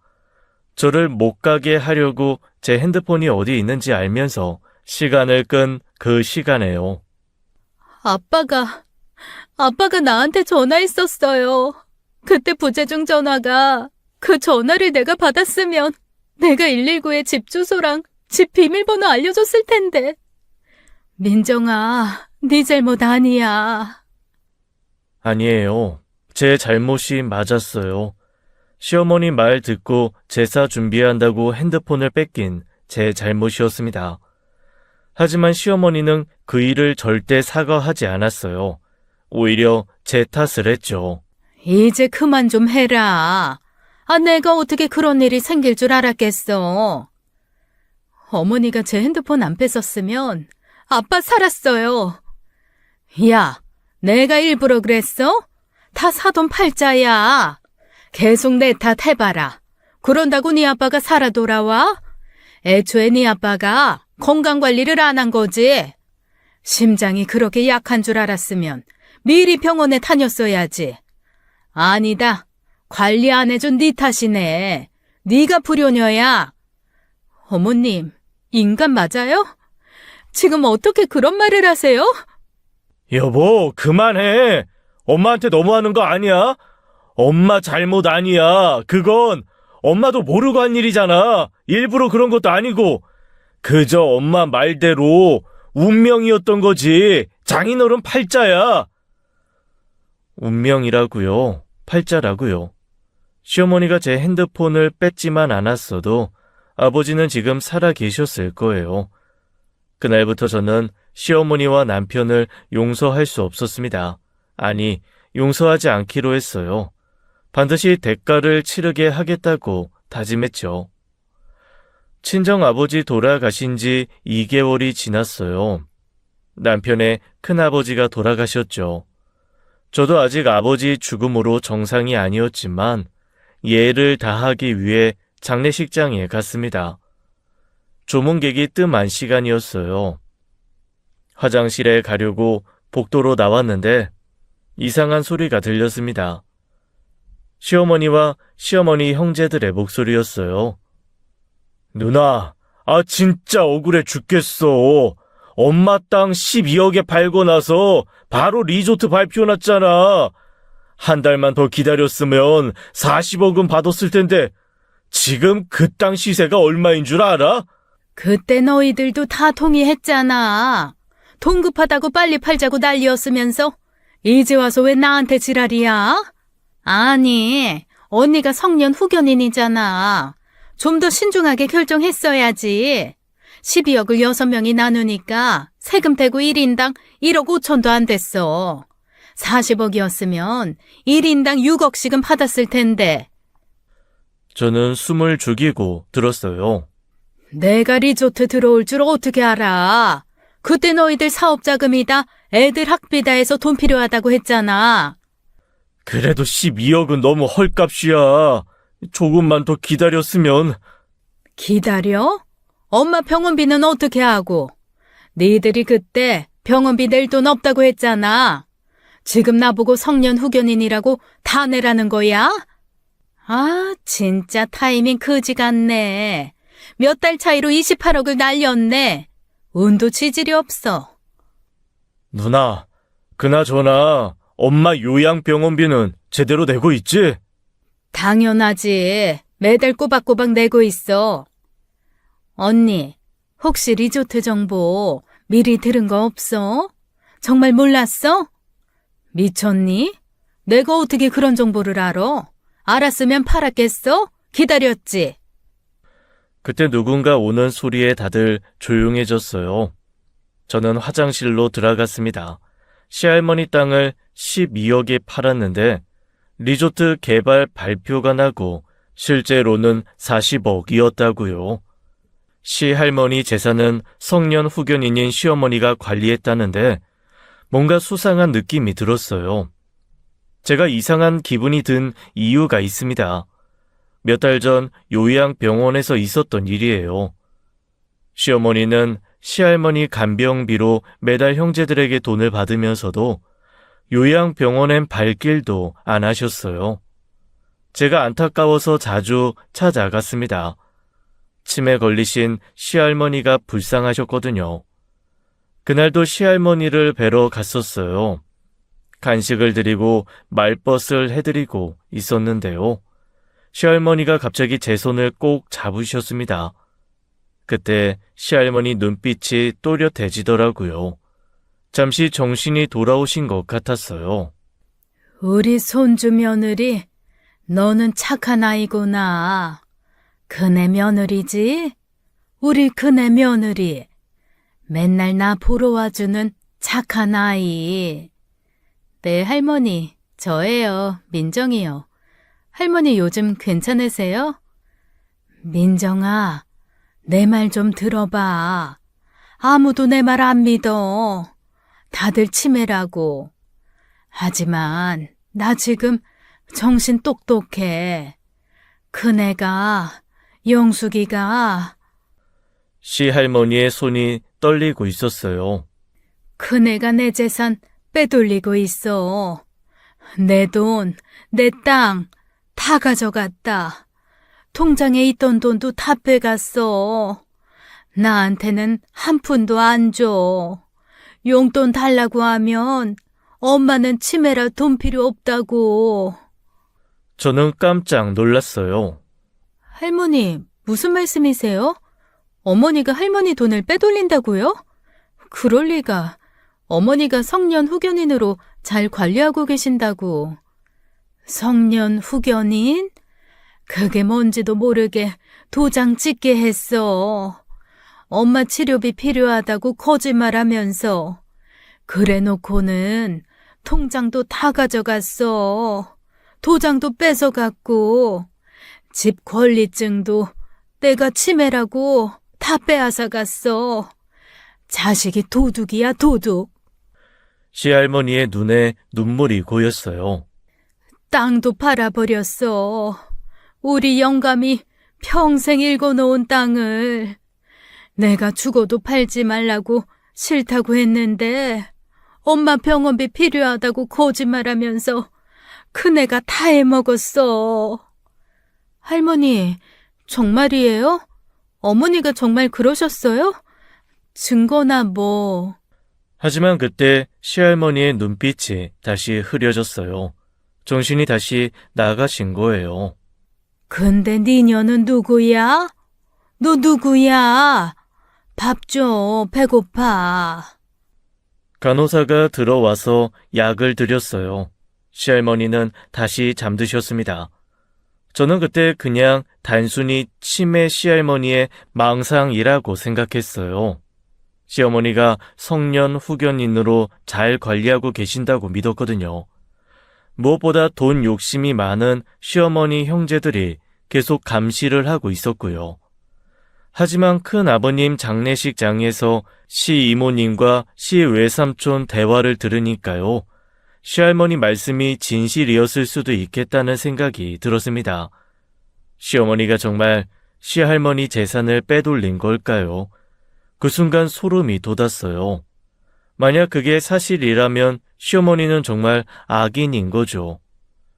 저를 못 가게 하려고 제 핸드폰이 어디 있는지 알면서 시간을 끈 그 시간에요. 아빠가 나한테 전화했었어요. 그때 부재중 전화가 그 전화를 내가 받았으면 내가 119에 집 주소랑 집 비밀번호 알려줬을 텐데. 민정아, 네 잘못 아니야. 아니에요. 제 잘못이 맞았어요. 시어머니 말 듣고 제사 준비한다고 핸드폰을 뺏긴 제 잘못이었습니다. 하지만 시어머니는 그 일을 절대 사과하지 않았어요. 오히려 제 탓을 했죠. 이제 그만 좀 해라. 아, 내가 어떻게 그런 일이 생길 줄 알았겠어. 어머니가 제 핸드폰 안 뺏었으면 아빠 살았어요. 야, 내가 일부러 그랬어? 다 사돈 팔자야. 계속 내 탓 해봐라. 그런다고 네 아빠가 살아 돌아와? 애초에 네 아빠가 건강관리를 안 한 거지. 심장이 그렇게 약한 줄 알았으면 미리 병원에 다녔어야지. 아니다. 관리 안 해준 네 탓이네. 네가 불효녀야. 어머님, 인간 맞아요? 지금 어떻게 그런 말을 하세요? 여보, 그만해. 엄마한테 너무하는 거 아니야? 엄마 잘못 아니야. 그건 엄마도 모르고 한 일이잖아. 일부러 그런 것도 아니고. 그저 엄마 말대로 운명이었던 거지. 장인어른 팔자야. 운명이라고요? 팔자라고요? 시어머니가 제 핸드폰을 뺏지만 않았어도 아버지는 지금 살아 계셨을 거예요. 그날부터 저는 시어머니와 남편을 용서할 수 없었습니다. 아니, 용서하지 않기로 했어요. 반드시 대가를 치르게 하겠다고 다짐했죠. 친정아버지 돌아가신 지 2개월이 지났어요. 남편의 큰아버지가 돌아가셨죠. 저도 아직 아버지 죽음으로 정상이 아니었지만 예를 다하기 위해 장례식장에 갔습니다. 조문객이 뜸한 시간이었어요. 화장실에 가려고 복도로 나왔는데 이상한 소리가 들렸습니다. 시어머니와 시어머니 형제들의 목소리였어요. 누나, 진짜 억울해 죽겠어. 엄마 땅 12억에 팔고 나서 바로 리조트 발표났잖아. 한 달만 더 기다렸으면 40억은 받았을 텐데 지금 그 땅 시세가 얼마인 줄 알아? 그때 너희들도 다 동의했잖아. 돈 급하다고 빨리 팔자고 난리였으면서 이제 와서 왜 나한테 지랄이야? 아니, 언니가 성년 후견인이잖아. 좀 더 신중하게 결정했어야지. 12억을 6명이 나누니까 세금 떼고 1인당 1억 5천도 안 됐어. 40억이었으면 1인당 6억씩은 받았을 텐데. 저는 숨을 죽이고 들었어요. 내가 리조트 들어올 줄 어떻게 알아? 그때 너희들 사업 자금이다, 애들 학비다 해서 돈 필요하다고 했잖아. 그래도 12억은 너무 헐값이야. 조금만 더 기다렸으면. 기다려? 엄마 병원비는 어떻게 하고? 니들이 그때 병원비 낼 돈 없다고 했잖아. 지금 나보고 성년 후견인이라고 다 내라는 거야? 아, 진짜 타이밍 그지 같네. 몇 달 차이로 28억을 날렸네. 운도 지질이 없어. 누나, 그나저나 엄마 요양병원비는 제대로 내고 있지? 당연하지. 매달 꼬박꼬박 내고 있어. 언니, 혹시 리조트 정보 미리 들은 거 없어? 정말 몰랐어? 미쳤니? 내가 어떻게 그런 정보를 알아? 알았으면 팔았겠어? 기다렸지? 그때 누군가 오는 소리에 다들 조용해졌어요. 저는 화장실로 들어갔습니다. 시할머니 땅을 12억에 팔았는데 리조트 개발 발표가 나고 실제로는 40억이었다고요. 시할머니 재산은 성년 후견인인 시어머니가 관리했다는데 뭔가 수상한 느낌이 들었어요. 제가 이상한 기분이 든 이유가 있습니다. 몇 달 전 요양병원에서 있었던 일이에요. 시어머니는 시할머니 간병비로 매달 형제들에게 돈을 받으면서도 요양병원엔 발길도 안 하셨어요. 제가 안타까워서 자주 찾아갔습니다. 치매 걸리신 시할머니가 불쌍하셨거든요. 그날도 시할머니를 뵈러 갔었어요. 간식을 드리고 말벗을 해드리고 있었는데요. 시할머니가 갑자기 제 손을 꼭 잡으셨습니다. 그때 시할머니 눈빛이 또렷해지더라고요. 잠시 정신이 돌아오신 것 같았어요. 우리 손주 며느리, 너는 착한 아이구나. 그네 며느리지? 우리 그네 며느리. 맨날 나 보러 와주는 착한 아이. 네, 할머니. 저예요. 민정이요. 할머니 요즘 괜찮으세요? 민정아, 내 말 좀 들어봐. 아무도 내 말 안 믿어. 다들 치매라고. 하지만 나 지금 정신 똑똑해. 큰애가, 영숙이가. 시할머니의 손이 떨리고 있었어요. 큰애가 내 재산 빼돌리고 있어. 내 돈, 내 땅 다 가져갔다. 통장에 있던 돈도 다 빼갔어. 나한테는 한 푼도 안 줘. 용돈 달라고 하면 엄마는 치매라 돈 필요 없다고. 저는 깜짝 놀랐어요. 할머니, 무슨 말씀이세요? 어머니가 할머니 돈을 빼돌린다고요? 그럴 리가. 어머니가 성년 후견인으로 잘 관리하고 계신다고. 성년 후견인? 그게 뭔지도 모르게 도장 찍게 했어. 엄마 치료비 필요하다고 거짓말하면서. 그래놓고는 통장도 다 가져갔어. 도장도 뺏어갔고 집 권리증도 내가 치매라고 다 빼앗아 갔어. 자식이 도둑이야, 도둑. 시할머니의 눈에 눈물이 고였어요. 땅도 팔아버렸어. 우리 영감이 평생 일궈놓은 땅을. 내가 죽어도 팔지 말라고 싫다고 했는데 엄마 병원비 필요하다고 거짓말하면서 큰애가 다 해먹었어. 할머니, 정말이에요? 어머니가 정말 그러셨어요? 증거나 뭐. 하지만 그때 시할머니의 눈빛이 다시 흐려졌어요. 정신이 다시 나가신 거예요. 근데 니녀는 누구야? 너 누구야? 밥 줘, 배고파. 간호사가 들어와서 약을 드렸어요. 시할머니는 다시 잠드셨습니다. 저는 그때 그냥 단순히 치매 시할머니의 망상이라고 생각했어요. 시어머니가 성년 후견인으로 잘 관리하고 계신다고 믿었거든요. 무엇보다 돈 욕심이 많은 시어머니 형제들이 계속 감시를 하고 있었고요. 하지만 큰 아버님 장례식장에서 시이모님과 시외삼촌 대화를 들으니까요. 시할머니 말씀이 진실이었을 수도 있겠다는 생각이 들었습니다. 시어머니가 정말 시할머니 재산을 빼돌린 걸까요? 그 순간 소름이 돋았어요. 만약 그게 사실이라면 시어머니는 정말 악인인 거죠.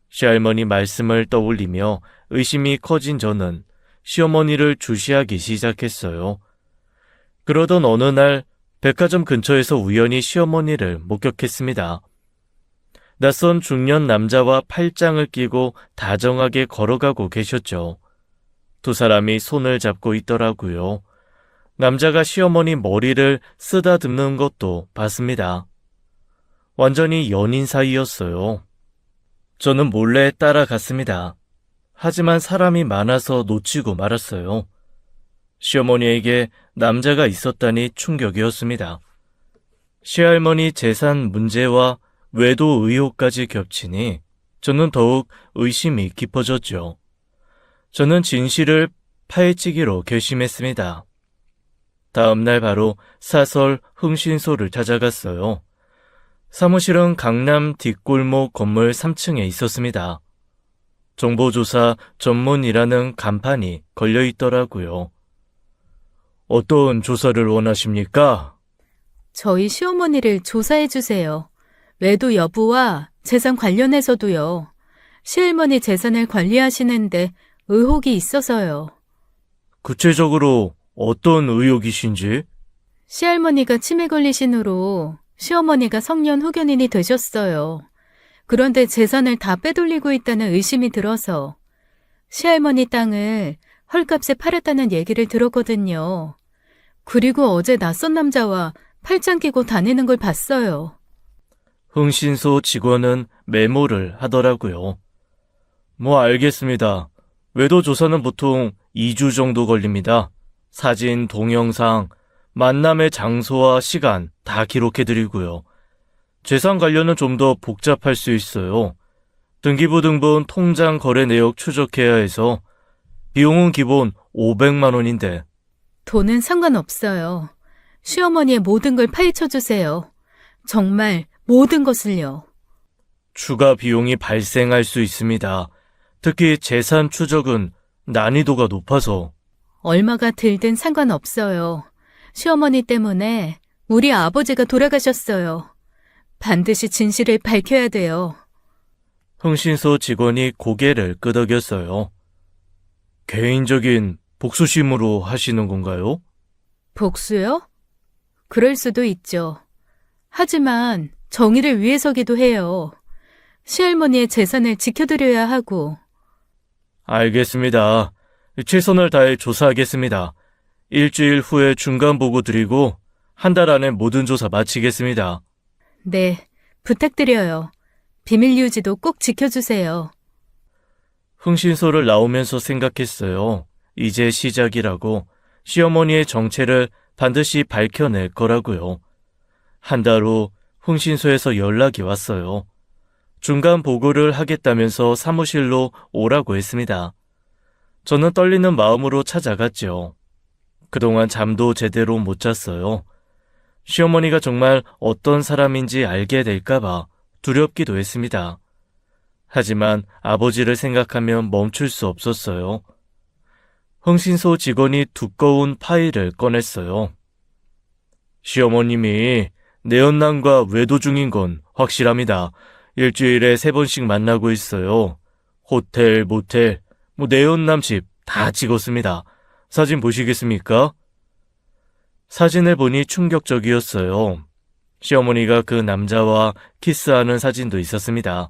시할머니 말씀을 떠올리며 의심이 커진 저는 시어머니를 주시하기 시작했어요. 그러던 어느 날 백화점 근처에서 우연히 시어머니를 목격했습니다. 낯선 중년 남자와 팔짱을 끼고 다정하게 걸어가고 계셨죠. 두 사람이 손을 잡고 있더라고요. 남자가 시어머니 머리를 쓰다듬는 것도 봤습니다. 완전히 연인 사이였어요. 저는 몰래 따라갔습니다. 하지만 사람이 많아서 놓치고 말았어요. 시어머니에게 남자가 있었다니 충격이었습니다. 시할머니 재산 문제와 외도 의혹까지 겹치니 저는 더욱 의심이 깊어졌죠. 저는 진실을 파헤치기로 결심했습니다. 다음 날 바로 사설 흥신소를 찾아갔어요. 사무실은 강남 뒷골목 건물 3층에 있었습니다. 정보조사 전문이라는 간판이 걸려 있더라고요. 어떤 조사를 원하십니까? 저희 시어머니를 조사해 주세요. 외도 여부와 재산 관련해서도요. 시할머니 재산을 관리하시는데 의혹이 있어서요. 구체적으로 어떤 의혹이신지? 시할머니가 치매 걸리신 후로 시어머니가 성년 후견인이 되셨어요. 그런데 재산을 다 빼돌리고 있다는 의심이 들어서 시할머니 땅을 헐값에 팔았다는 얘기를 들었거든요. 그리고 어제 낯선 남자와 팔짱 끼고 다니는 걸 봤어요. 흥신소 직원은 메모를 하더라고요. 알겠습니다. 외도 조사는 보통 2주 정도 걸립니다. 사진, 동영상, 만남의 장소와 시간 다 기록해드리고요. 재산 관련은 좀 더 복잡할 수 있어요. 등기부 등본, 통장 거래 내역 추적해야 해서 비용은 기본 500만 원인데. 돈은 상관없어요. 시어머니의 모든 걸 파헤쳐 주세요. 정말 모든 것을요. 추가 비용이 발생할 수 있습니다. 특히 재산 추적은 난이도가 높아서. 얼마가 들든 상관없어요. 시어머니 때문에 우리 아버지가 돌아가셨어요. 반드시 진실을 밝혀야 돼요. 흥신소 직원이 고개를 끄덕였어요. 개인적인 복수심으로 하시는 건가요? 복수요? 그럴 수도 있죠. 하지만 정의를 위해서기도 해요. 시할머니의 재산을 지켜드려야 하고. 알겠습니다. 최선을 다해 조사하겠습니다. 일주일 후에 중간 보고 드리고 한 달 안에 모든 조사 마치겠습니다. 네, 부탁드려요. 비밀 유지도 꼭 지켜주세요. 흥신소를 나오면서 생각했어요. 이제 시작이라고. 시어머니의 정체를 반드시 밝혀낼 거라고요. 한 달 후 흥신소에서 연락이 왔어요. 중간 보고를 하겠다면서 사무실로 오라고 했습니다. 저는 떨리는 마음으로 찾아갔죠. 그동안 잠도 제대로 못 잤어요. 시어머니가 정말 어떤 사람인지 알게 될까봐 두렵기도 했습니다. 하지만 아버지를 생각하면 멈출 수 없었어요. 흥신소 직원이 두꺼운 파일을 꺼냈어요. 시어머님이 내연남과 외도 중인 건 확실합니다. 일주일에 3번씩 만나고 있어요. 호텔, 모텔, 내연남 집 다 찍었습니다. 사진 보시겠습니까? 사진을 보니 충격적이었어요. 시어머니가 그 남자와 키스하는 사진도 있었습니다.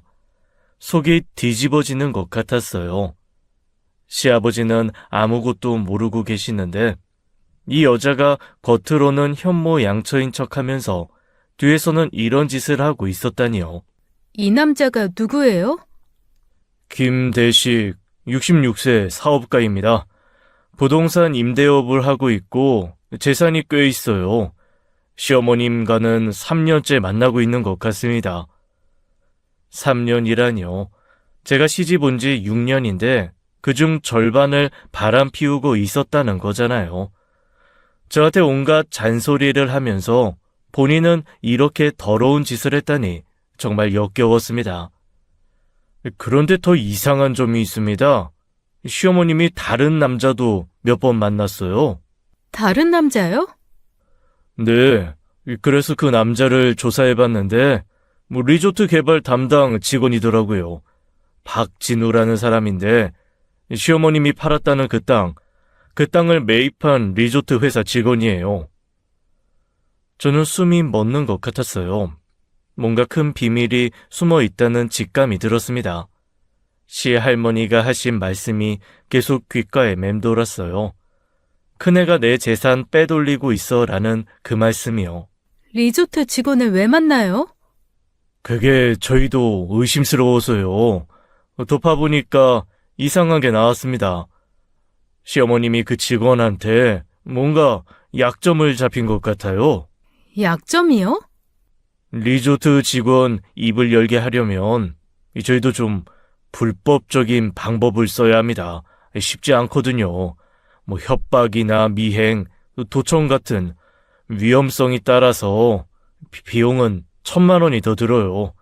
속이 뒤집어지는 것 같았어요. 시아버지는 아무것도 모르고 계시는데 이 여자가 겉으로는 현모양처인 척하면서 뒤에서는 이런 짓을 하고 있었다니요. 이 남자가 누구예요? 김대식, 66세 사업가입니다. 부동산 임대업을 하고 있고 재산이 꽤 있어요. 시어머님과는 3년째 만나고 있는 것 같습니다. 3년이라뇨. 제가 시집 온 지 6년인데 그중 절반을 바람 피우고 있었다는 거잖아요. 저한테 온갖 잔소리를 하면서 본인은 이렇게 더러운 짓을 했다니 정말 역겨웠습니다. 그런데 더 이상한 점이 있습니다. 시어머님이 다른 남자도 몇 번 만났어요. 다른 남자요? 네, 그래서 그 남자를 조사해봤는데 리조트 개발 담당 직원이더라고요. 박진우라는 사람인데 시어머님이 팔았다는 그 땅을 매입한 리조트 회사 직원이에요. 저는 숨이 멎는 것 같았어요. 뭔가 큰 비밀이 숨어 있다는 직감이 들었습니다. 시할머니가 하신 말씀이 계속 귓가에 맴돌았어요. 큰애가 내 재산 빼돌리고 있어 라는 그 말씀이요. 리조트 직원을 왜 만나요? 그게 저희도 의심스러워서요. 덮어보니까 이상한 게 나왔습니다. 시어머님이 그 직원한테 뭔가 약점을 잡힌 것 같아요. 약점이요? 리조트 직원 입을 열게 하려면 저희도 좀 불법적인 방법을 써야 합니다. 쉽지 않거든요. 협박이나 미행, 도청 같은 위험성이 따라서 비용은 1,000만 원이 더 들어요.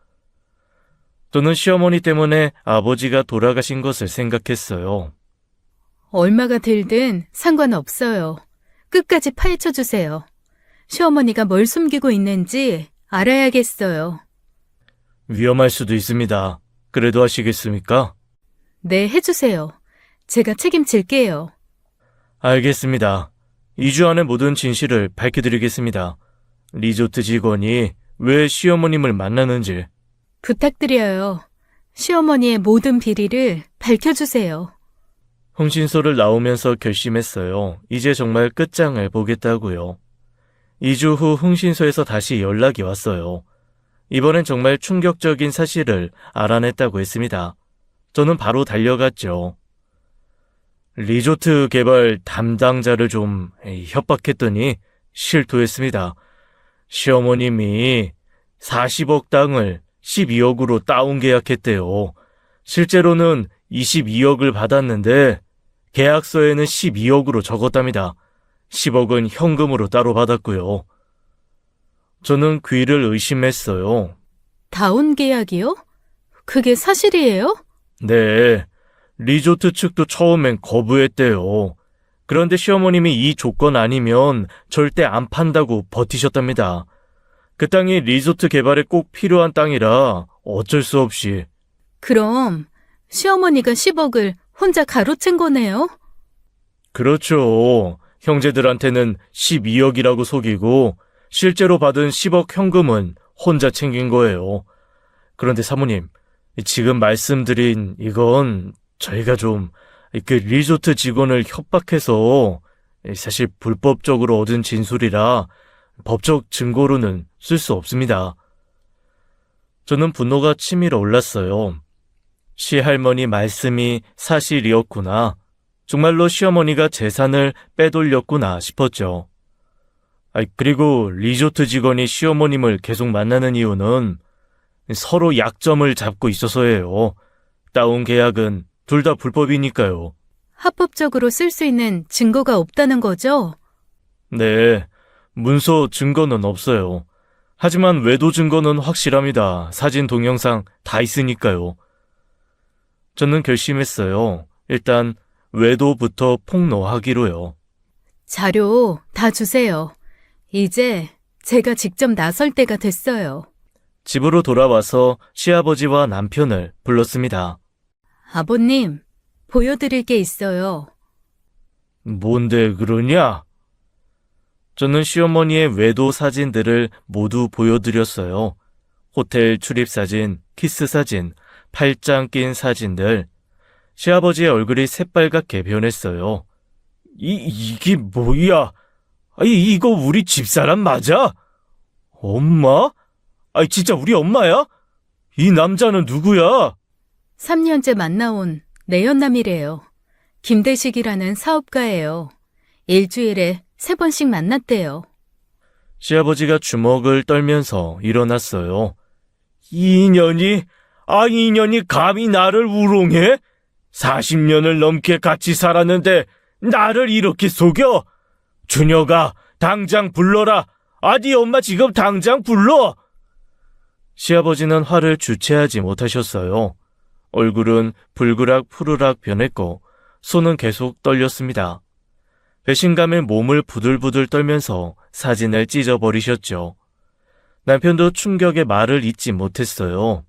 또는 시어머니 때문에 아버지가 돌아가신 것을 생각했어요. 얼마가 들든 상관없어요. 끝까지 파헤쳐주세요. 시어머니가 뭘 숨기고 있는지 알아야겠어요. 위험할 수도 있습니다. 그래도 하시겠습니까? 네, 해주세요. 제가 책임질게요. 알겠습니다. 2주 안에 모든 진실을 밝혀드리겠습니다. 리조트 직원이 왜 시어머님을 만나는지. 부탁드려요. 시어머니의 모든 비리를 밝혀주세요. 흥신소를 나오면서 결심했어요. 이제 정말 끝장을 보겠다고요. 2주 후 흥신소에서 다시 연락이 왔어요. 이번엔 정말 충격적인 사실을 알아냈다고 했습니다. 저는 바로 달려갔죠. 리조트 개발 담당자를 좀 협박했더니 실토했습니다. 시어머님이 40억 땅을 12억으로 다운 계약했대요. 실제로는 22억을 받았는데 계약서에는 12억으로 적었답니다. 10억은 현금으로 따로 받았고요. 저는 귀를 의심했어요. 다운 계약이요? 그게 사실이에요? 네, 리조트 측도 처음엔 거부했대요. 그런데 시어머님이 이 조건 아니면 절대 안 판다고 버티셨답니다. 그 땅이 리조트 개발에 꼭 필요한 땅이라 어쩔 수 없이. 그럼 시어머니가 10억을 혼자 가로챈 거네요? 그렇죠. 형제들한테는 12억이라고 속이고 실제로 받은 10억 현금은 혼자 챙긴 거예요. 그런데 사모님, 지금 말씀드린 이건 저희가 좀 그 리조트 직원을 협박해서 사실 불법적으로 얻은 진술이라 법적 증거로는 쓸 수 없습니다. 저는 분노가 치밀어 올랐어요. 시할머니 말씀이 사실이었구나. 정말로 시어머니가 재산을 빼돌렸구나 싶었죠. 그리고 리조트 직원이 시어머님을 계속 만나는 이유는 서로 약점을 잡고 있어서예요. 다운 계약은 둘 다 불법이니까요. 합법적으로 쓸 수 있는 증거가 없다는 거죠? 네, 문서 증거는 없어요. 하지만 외도 증거는 확실합니다. 사진, 동영상 다 있으니까요. 저는 결심했어요. 일단 외도부터 폭로하기로요. 자료 다 주세요. 이제 제가 직접 나설 때가 됐어요. 집으로 돌아와서 시아버지와 남편을 불렀습니다. 아버님, 보여드릴 게 있어요. 뭔데 그러냐? 저는 시어머니의 외도 사진들을 모두 보여드렸어요. 호텔 출입 사진, 키스 사진, 팔짱 낀 사진들. 시아버지의 얼굴이 새빨갛게 변했어요. 이게 뭐야? 이거 우리 집사람 맞아? 엄마? 진짜 우리 엄마야? 이 남자는 누구야? 3년째 만나온 내연남이래요. 김대식이라는 사업가예요. 일주일에 3번씩 만났대요. 시아버지가 주먹을 떨면서 일어났어요. 이년이 감히 나를 우롱해? 40년을 넘게 같이 살았는데 나를 이렇게 속여? 준혁아, 당장 불러라. 네 엄마 지금 당장 불러. 시아버지는 화를 주체하지 못하셨어요. 얼굴은 불그락 푸르락 변했고 손은 계속 떨렸습니다. 배신감에 몸을 부들부들 떨면서 사진을 찢어버리셨죠. 남편도 충격에 말을 잇지 못했어요.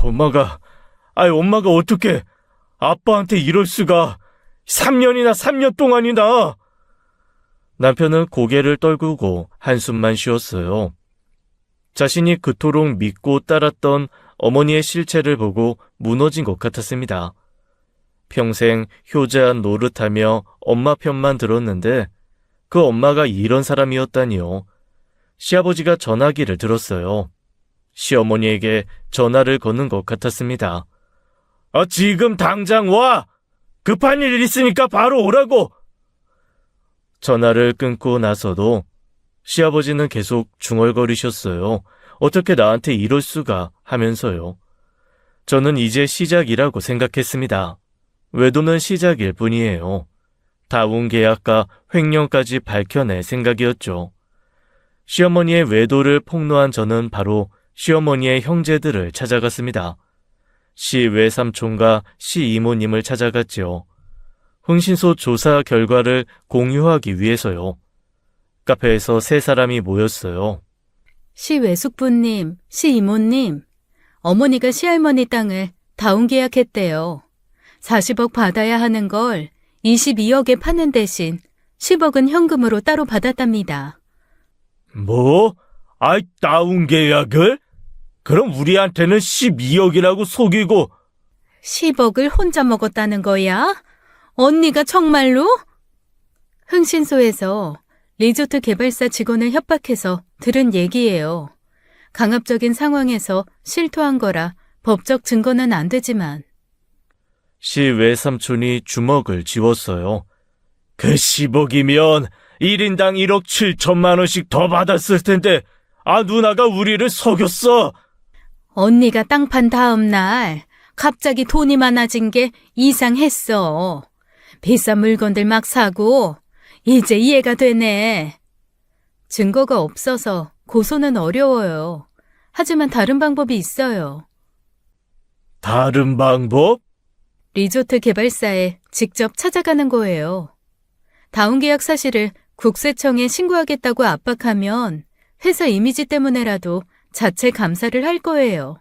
엄마가 어떻게 아빠한테 이럴 수가. 3년 동안이나. 남편은 고개를 떨구고 한숨만 쉬었어요. 자신이 그토록 믿고 따랐던 어머니의 실체를 보고 무너진 것 같았습니다. 평생 효자한 노릇하며 엄마 편만 들었는데 그 엄마가 이런 사람이었다니요. 시아버지가 전화기를 들었어요. 시어머니에게 전화를 거는 것 같았습니다. 지금 당장 와! 급한 일 있으니까 바로 오라고! 전화를 끊고 나서도 시아버지는 계속 중얼거리셨어요. 어떻게 나한테 이럴 수가 하면서요. 저는 이제 시작이라고 생각했습니다. 외도는 시작일 뿐이에요. 다운 계약과 횡령까지 밝혀낼 생각이었죠. 시어머니의 외도를 폭로한 저는 바로 시어머니의 형제들을 찾아갔습니다. 시 외삼촌과 시 이모님을 찾아갔지요. 흥신소 조사 결과를 공유하기 위해서요. 카페에서 3사람이 모였어요. 시 외숙부님, 시 이모님, 어머니가 시할머니 땅을 다운 계약했대요. 40억 받아야 하는 걸 22억에 파는 대신 10억은 현금으로 따로 받았답니다. 뭐? 다운 계약을? 그럼 우리한테는 12억이라고 속이고. 10억을 혼자 먹었다는 거야? 언니가 정말로? 흥신소에서 리조트 개발사 직원을 협박해서 들은 얘기예요. 강압적인 상황에서 실토한 거라 법적 증거는 안 되지만. 시 외삼촌이 주먹을 쥐었어요. 그 10억이면 1인당 1억 7천만 원씩 더 받았을 텐데 누나가 우리를 속였어. 언니가 땅 판 다음 날 갑자기 돈이 많아진 게 이상했어. 비싼 물건들 막 사고 이제 이해가 되네. 증거가 없어서 고소는 어려워요. 하지만 다른 방법이 있어요. 다른 방법? 리조트 개발사에 직접 찾아가는 거예요. 다운 계약 사실을 국세청에 신고하겠다고 압박하면 회사 이미지 때문에라도 자체 감사를 할 거예요.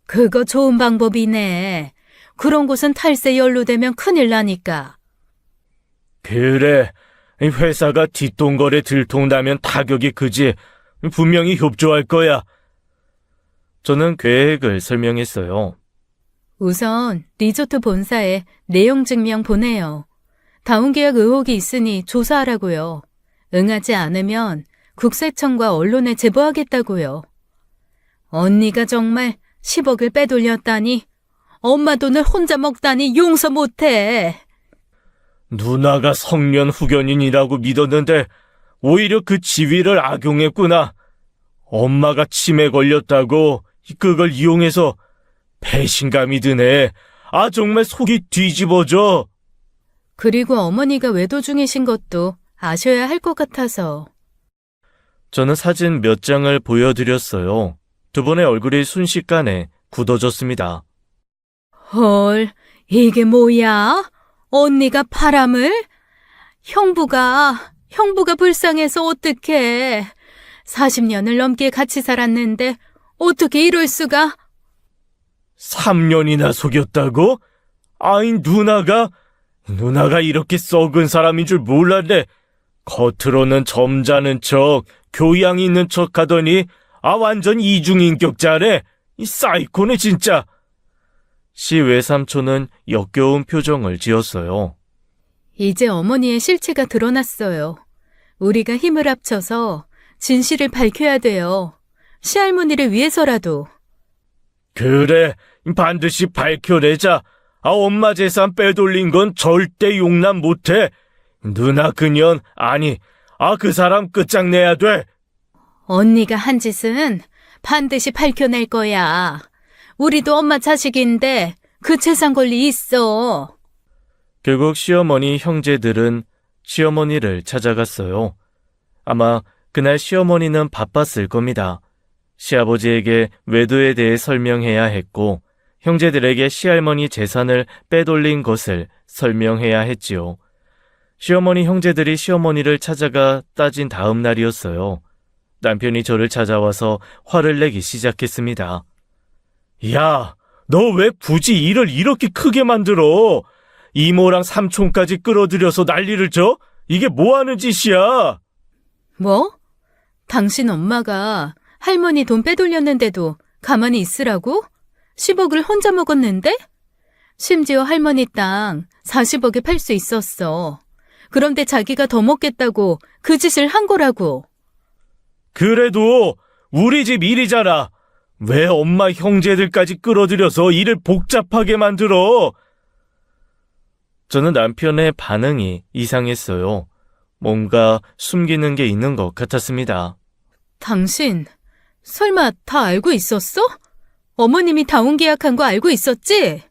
그거 좋은 방법이네. 그런 곳은 탈세 연루되면 큰일 나니까. 그래. 회사가 뒷돈거래 들통나면 타격이 크지. 분명히 협조할 거야. 저는 계획을 설명했어요. 우선 리조트 본사에 내용 증명 보내요. 다운 계약 의혹이 있으니 조사하라고요. 응하지 않으면 국세청과 언론에 제보하겠다고요. 언니가 정말 10억을 빼돌렸다니, 엄마 돈을 혼자 먹다니 용서 못해. 누나가 성년 후견인이라고 믿었는데 오히려 그 지위를 악용했구나. 엄마가 치매 걸렸다고 그걸 이용해서. 배신감이 드네. 정말 속이 뒤집어져. 그리고 어머니가 외도 중이신 것도 아셔야 할 것 같아서. 저는 사진 몇 장을 보여드렸어요. 두 분의 얼굴이 순식간에 굳어졌습니다. 헐, 이게 뭐야? 언니가 바람을? 형부가 불쌍해서 어떡해. 40년을 넘게 같이 살았는데 어떻게 이럴 수가? 3년이나 속였다고? 누나가 이렇게 썩은 사람인 줄 몰랐네. 겉으로는 점잖은 척, 교양 있는 척 하더니 완전 이중인격자네. 이 사이코네 진짜. 시 외삼촌은 역겨운 표정을 지었어요. 이제 어머니의 실체가 드러났어요. 우리가 힘을 합쳐서 진실을 밝혀야 돼요. 시할머니를 위해서라도. 그래, 반드시 밝혀내자. 엄마 재산 빼돌린 건 절대 용납 못해. 누나 그년, 아니, 그 사람 끝장내야 돼. 언니가 한 짓은 반드시 밝혀낼 거야. 우리도 엄마 자식인데 그 재산 권리 있어. 결국 시어머니 형제들은 시어머니를 찾아갔어요. 아마 그날 시어머니는 바빴을 겁니다. 시아버지에게 외도에 대해 설명해야 했고 형제들에게 시할머니 재산을 빼돌린 것을 설명해야 했지요. 시어머니 형제들이 시어머니를 찾아가 따진 다음 날이었어요. 남편이 저를 찾아와서 화를 내기 시작했습니다. 야, 너 왜 굳이 일을 이렇게 크게 만들어? 이모랑 삼촌까지 끌어들여서 난리를 쳐? 이게 뭐 하는 짓이야? 뭐? 당신 엄마가 할머니 돈 빼돌렸는데도 가만히 있으라고? 10억을 혼자 먹었는데? 심지어 할머니 땅 40억에 팔 수 있었어. 그런데 자기가 더 먹겠다고 그 짓을 한 거라고. 그래도 우리 집 일이잖아. 왜 엄마 형제들까지 끌어들여서 일을 복잡하게 만들어? 저는 남편의 반응이 이상했어요. 뭔가 숨기는 게 있는 것 같았습니다. 당신 설마 다 알고 있었어? 어머님이 다운 계약한 거 알고 있었지?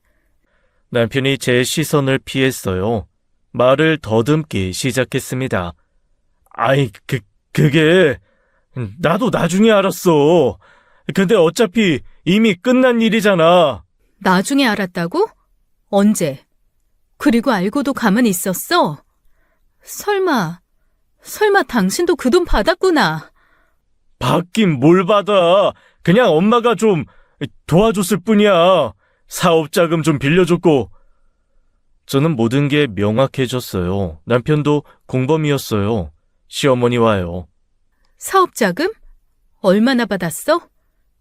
남편이 제 시선을 피했어요. 말을 더듬기 시작했습니다. 아이, 그게 나도 나중에 알았어. 근데 어차피 이미 끝난 일이잖아. 나중에 알았다고? 언제? 그리고 알고도 가만히 있었어? 설마 당신도 그 돈 받았구나. 받긴 뭘 받아. 그냥 엄마가 좀 도와줬을 뿐이야. 사업자금 좀 빌려줬고. 저는 모든 게 명확해졌어요. 남편도 공범이었어요. 시어머니와요. 사업자금? 얼마나 받았어?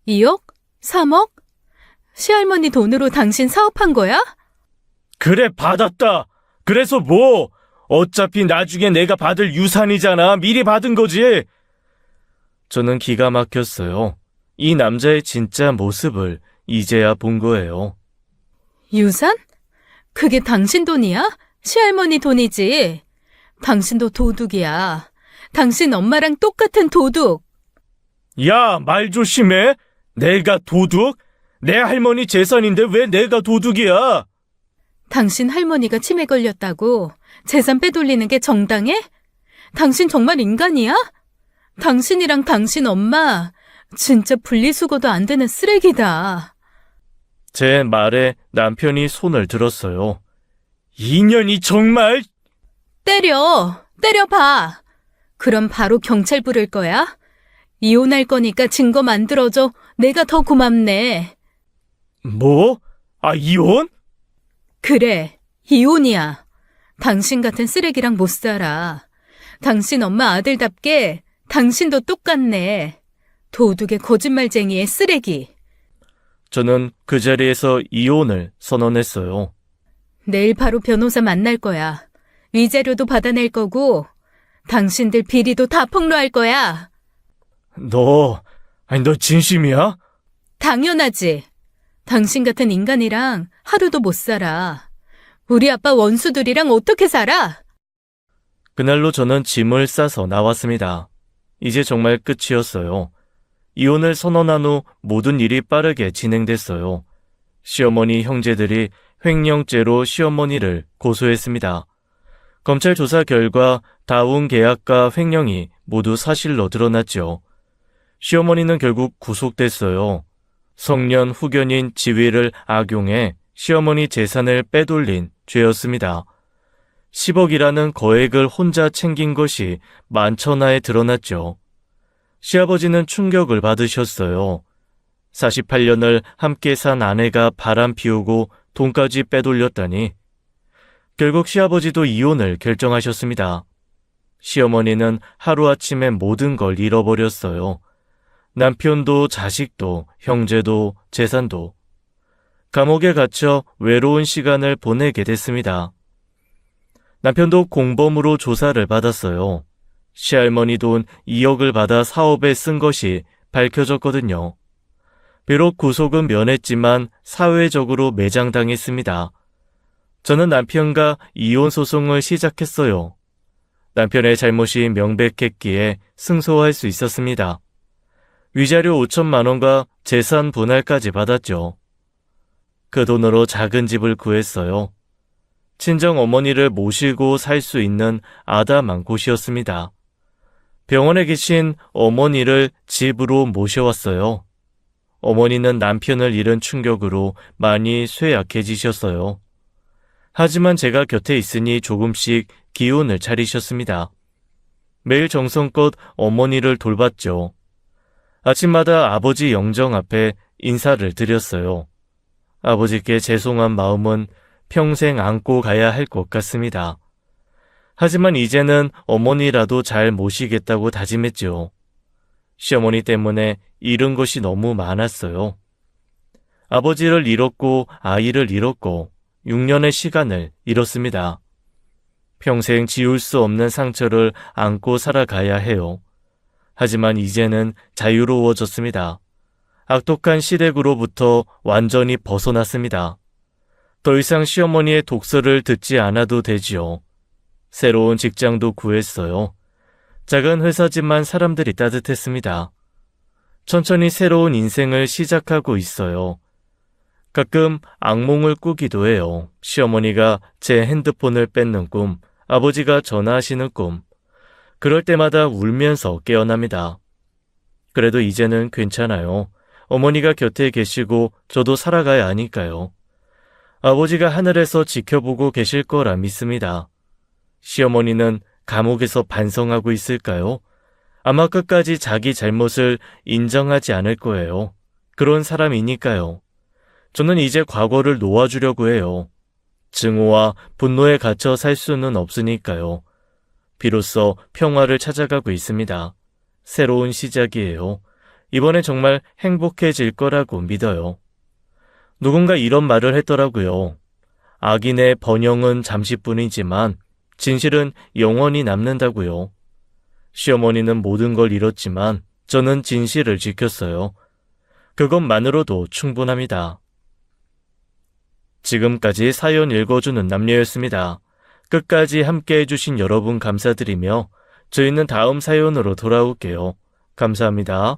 2억? 3억? 시할머니 돈으로 당신 사업한 거야? 그래, 받았다. 그래서 뭐? 어차피 나중에 내가 받을 유산이잖아. 미리 받은 거지. 저는 기가 막혔어요. 이 남자의 진짜 모습을 이제야 본 거예요. 유산? 그게 당신 돈이야? 시할머니 돈이지. 당신도 도둑이야. 당신 엄마랑 똑같은 도둑. 야, 말 조심해. 내가 도둑? 내 할머니 재산인데 왜 내가 도둑이야? 당신 할머니가 치매 걸렸다고 재산 빼돌리는 게 정당해? 당신 정말 인간이야? 당신이랑 당신 엄마 진짜 분리수거도 안 되는 쓰레기다. 제 말에 남편이 손을 들었어요. 인연이 정말... 때려봐. 그럼 바로 경찰 부를 거야? 이혼할 거니까 증거 만들어줘. 내가 더 고맙네. 뭐? 이혼? 그래, 이혼이야. 당신 같은 쓰레기랑 못 살아. 당신 엄마 아들답게 당신도 똑같네. 도둑의 거짓말쟁이의 쓰레기. 저는 그 자리에서 이혼을 선언했어요. 내일 바로 변호사 만날 거야. 위자료도 받아낼 거고 당신들 비리도 다 폭로할 거야. 너 진심이야? 당연하지. 당신 같은 인간이랑 하루도 못 살아. 우리 아빠 원수들이랑 어떻게 살아? 그날로 저는 짐을 싸서 나왔습니다. 이제 정말 끝이었어요. 이혼을 선언한 후 모든 일이 빠르게 진행됐어요. 시어머니 형제들이 횡령죄로 시어머니를 고소했습니다. 검찰 조사 결과 다운 계약과 횡령이 모두 사실로 드러났죠. 시어머니는 결국 구속됐어요. 성년 후견인 지위를 악용해 시어머니 재산을 빼돌린 죄였습니다. 10억이라는 거액을 혼자 챙긴 것이 만천하에 드러났죠. 시아버지는 충격을 받으셨어요. 48년을 함께 산 아내가 바람 피우고 돈까지 빼돌렸다니. 결국 시아버지도 이혼을 결정하셨습니다. 시어머니는 하루아침에 모든 걸 잃어버렸어요. 남편도 자식도 형제도 재산도. 감옥에 갇혀 외로운 시간을 보내게 됐습니다. 남편도 공범으로 조사를 받았어요. 시할머니 돈 2억을 받아 사업에 쓴 것이 밝혀졌거든요. 비록 구속은 면했지만 사회적으로 매장당했습니다. 저는 남편과 이혼 소송을 시작했어요. 남편의 잘못이 명백했기에 승소할 수 있었습니다. 위자료 5천만 원과 재산 분할까지 받았죠. 그 돈으로 작은 집을 구했어요. 친정 어머니를 모시고 살 수 있는 아담한 곳이었습니다. 병원에 계신 어머니를 집으로 모셔왔어요. 어머니는 남편을 잃은 충격으로 많이 쇠약해지셨어요. 하지만 제가 곁에 있으니 조금씩 기운을 차리셨습니다. 매일 정성껏 어머니를 돌봤죠. 아침마다 아버지 영정 앞에 인사를 드렸어요. 아버지께 죄송한 마음은 평생 안고 가야 할 것 같습니다. 하지만 이제는 어머니라도 잘 모시겠다고 다짐했죠. 시어머니 때문에 잃은 것이 너무 많았어요. 아버지를 잃었고 아이를 잃었고 6년의 시간을 잃었습니다. 평생 지울 수 없는 상처를 안고 살아가야 해요. 하지만 이제는 자유로워졌습니다. 악독한 시댁으로부터 완전히 벗어났습니다. 더 이상 시어머니의 독설을 듣지 않아도 되지요. 새로운 직장도 구했어요. 작은 회사지만 사람들이 따뜻했습니다. 천천히 새로운 인생을 시작하고 있어요. 가끔 악몽을 꾸기도 해요. 시어머니가 제 핸드폰을 뺏는 꿈, 아버지가 전화하시는 꿈. 그럴 때마다 울면서 깨어납니다. 그래도 이제는 괜찮아요. 어머니가 곁에 계시고 저도 살아가야 하니까요. 아버지가 하늘에서 지켜보고 계실 거라 믿습니다. 시어머니는 감옥에서 반성하고 있을까요? 아마 끝까지 자기 잘못을 인정하지 않을 거예요. 그런 사람이니까요. 저는 이제 과거를 놓아주려고 해요. 증오와 분노에 갇혀 살 수는 없으니까요. 비로소 평화를 찾아가고 있습니다. 새로운 시작이에요. 이번에 정말 행복해질 거라고 믿어요. 누군가 이런 말을 했더라고요. 악인의 번영은 잠시뿐이지만 진실은 영원히 남는다고요. 시어머니는 모든 걸 잃었지만 저는 진실을 지켰어요. 그것만으로도 충분합니다. 지금까지 사연 읽어주는 남녀였습니다. 끝까지 함께 해주신 여러분 감사드리며 저희는 다음 사연으로 돌아올게요. 감사합니다.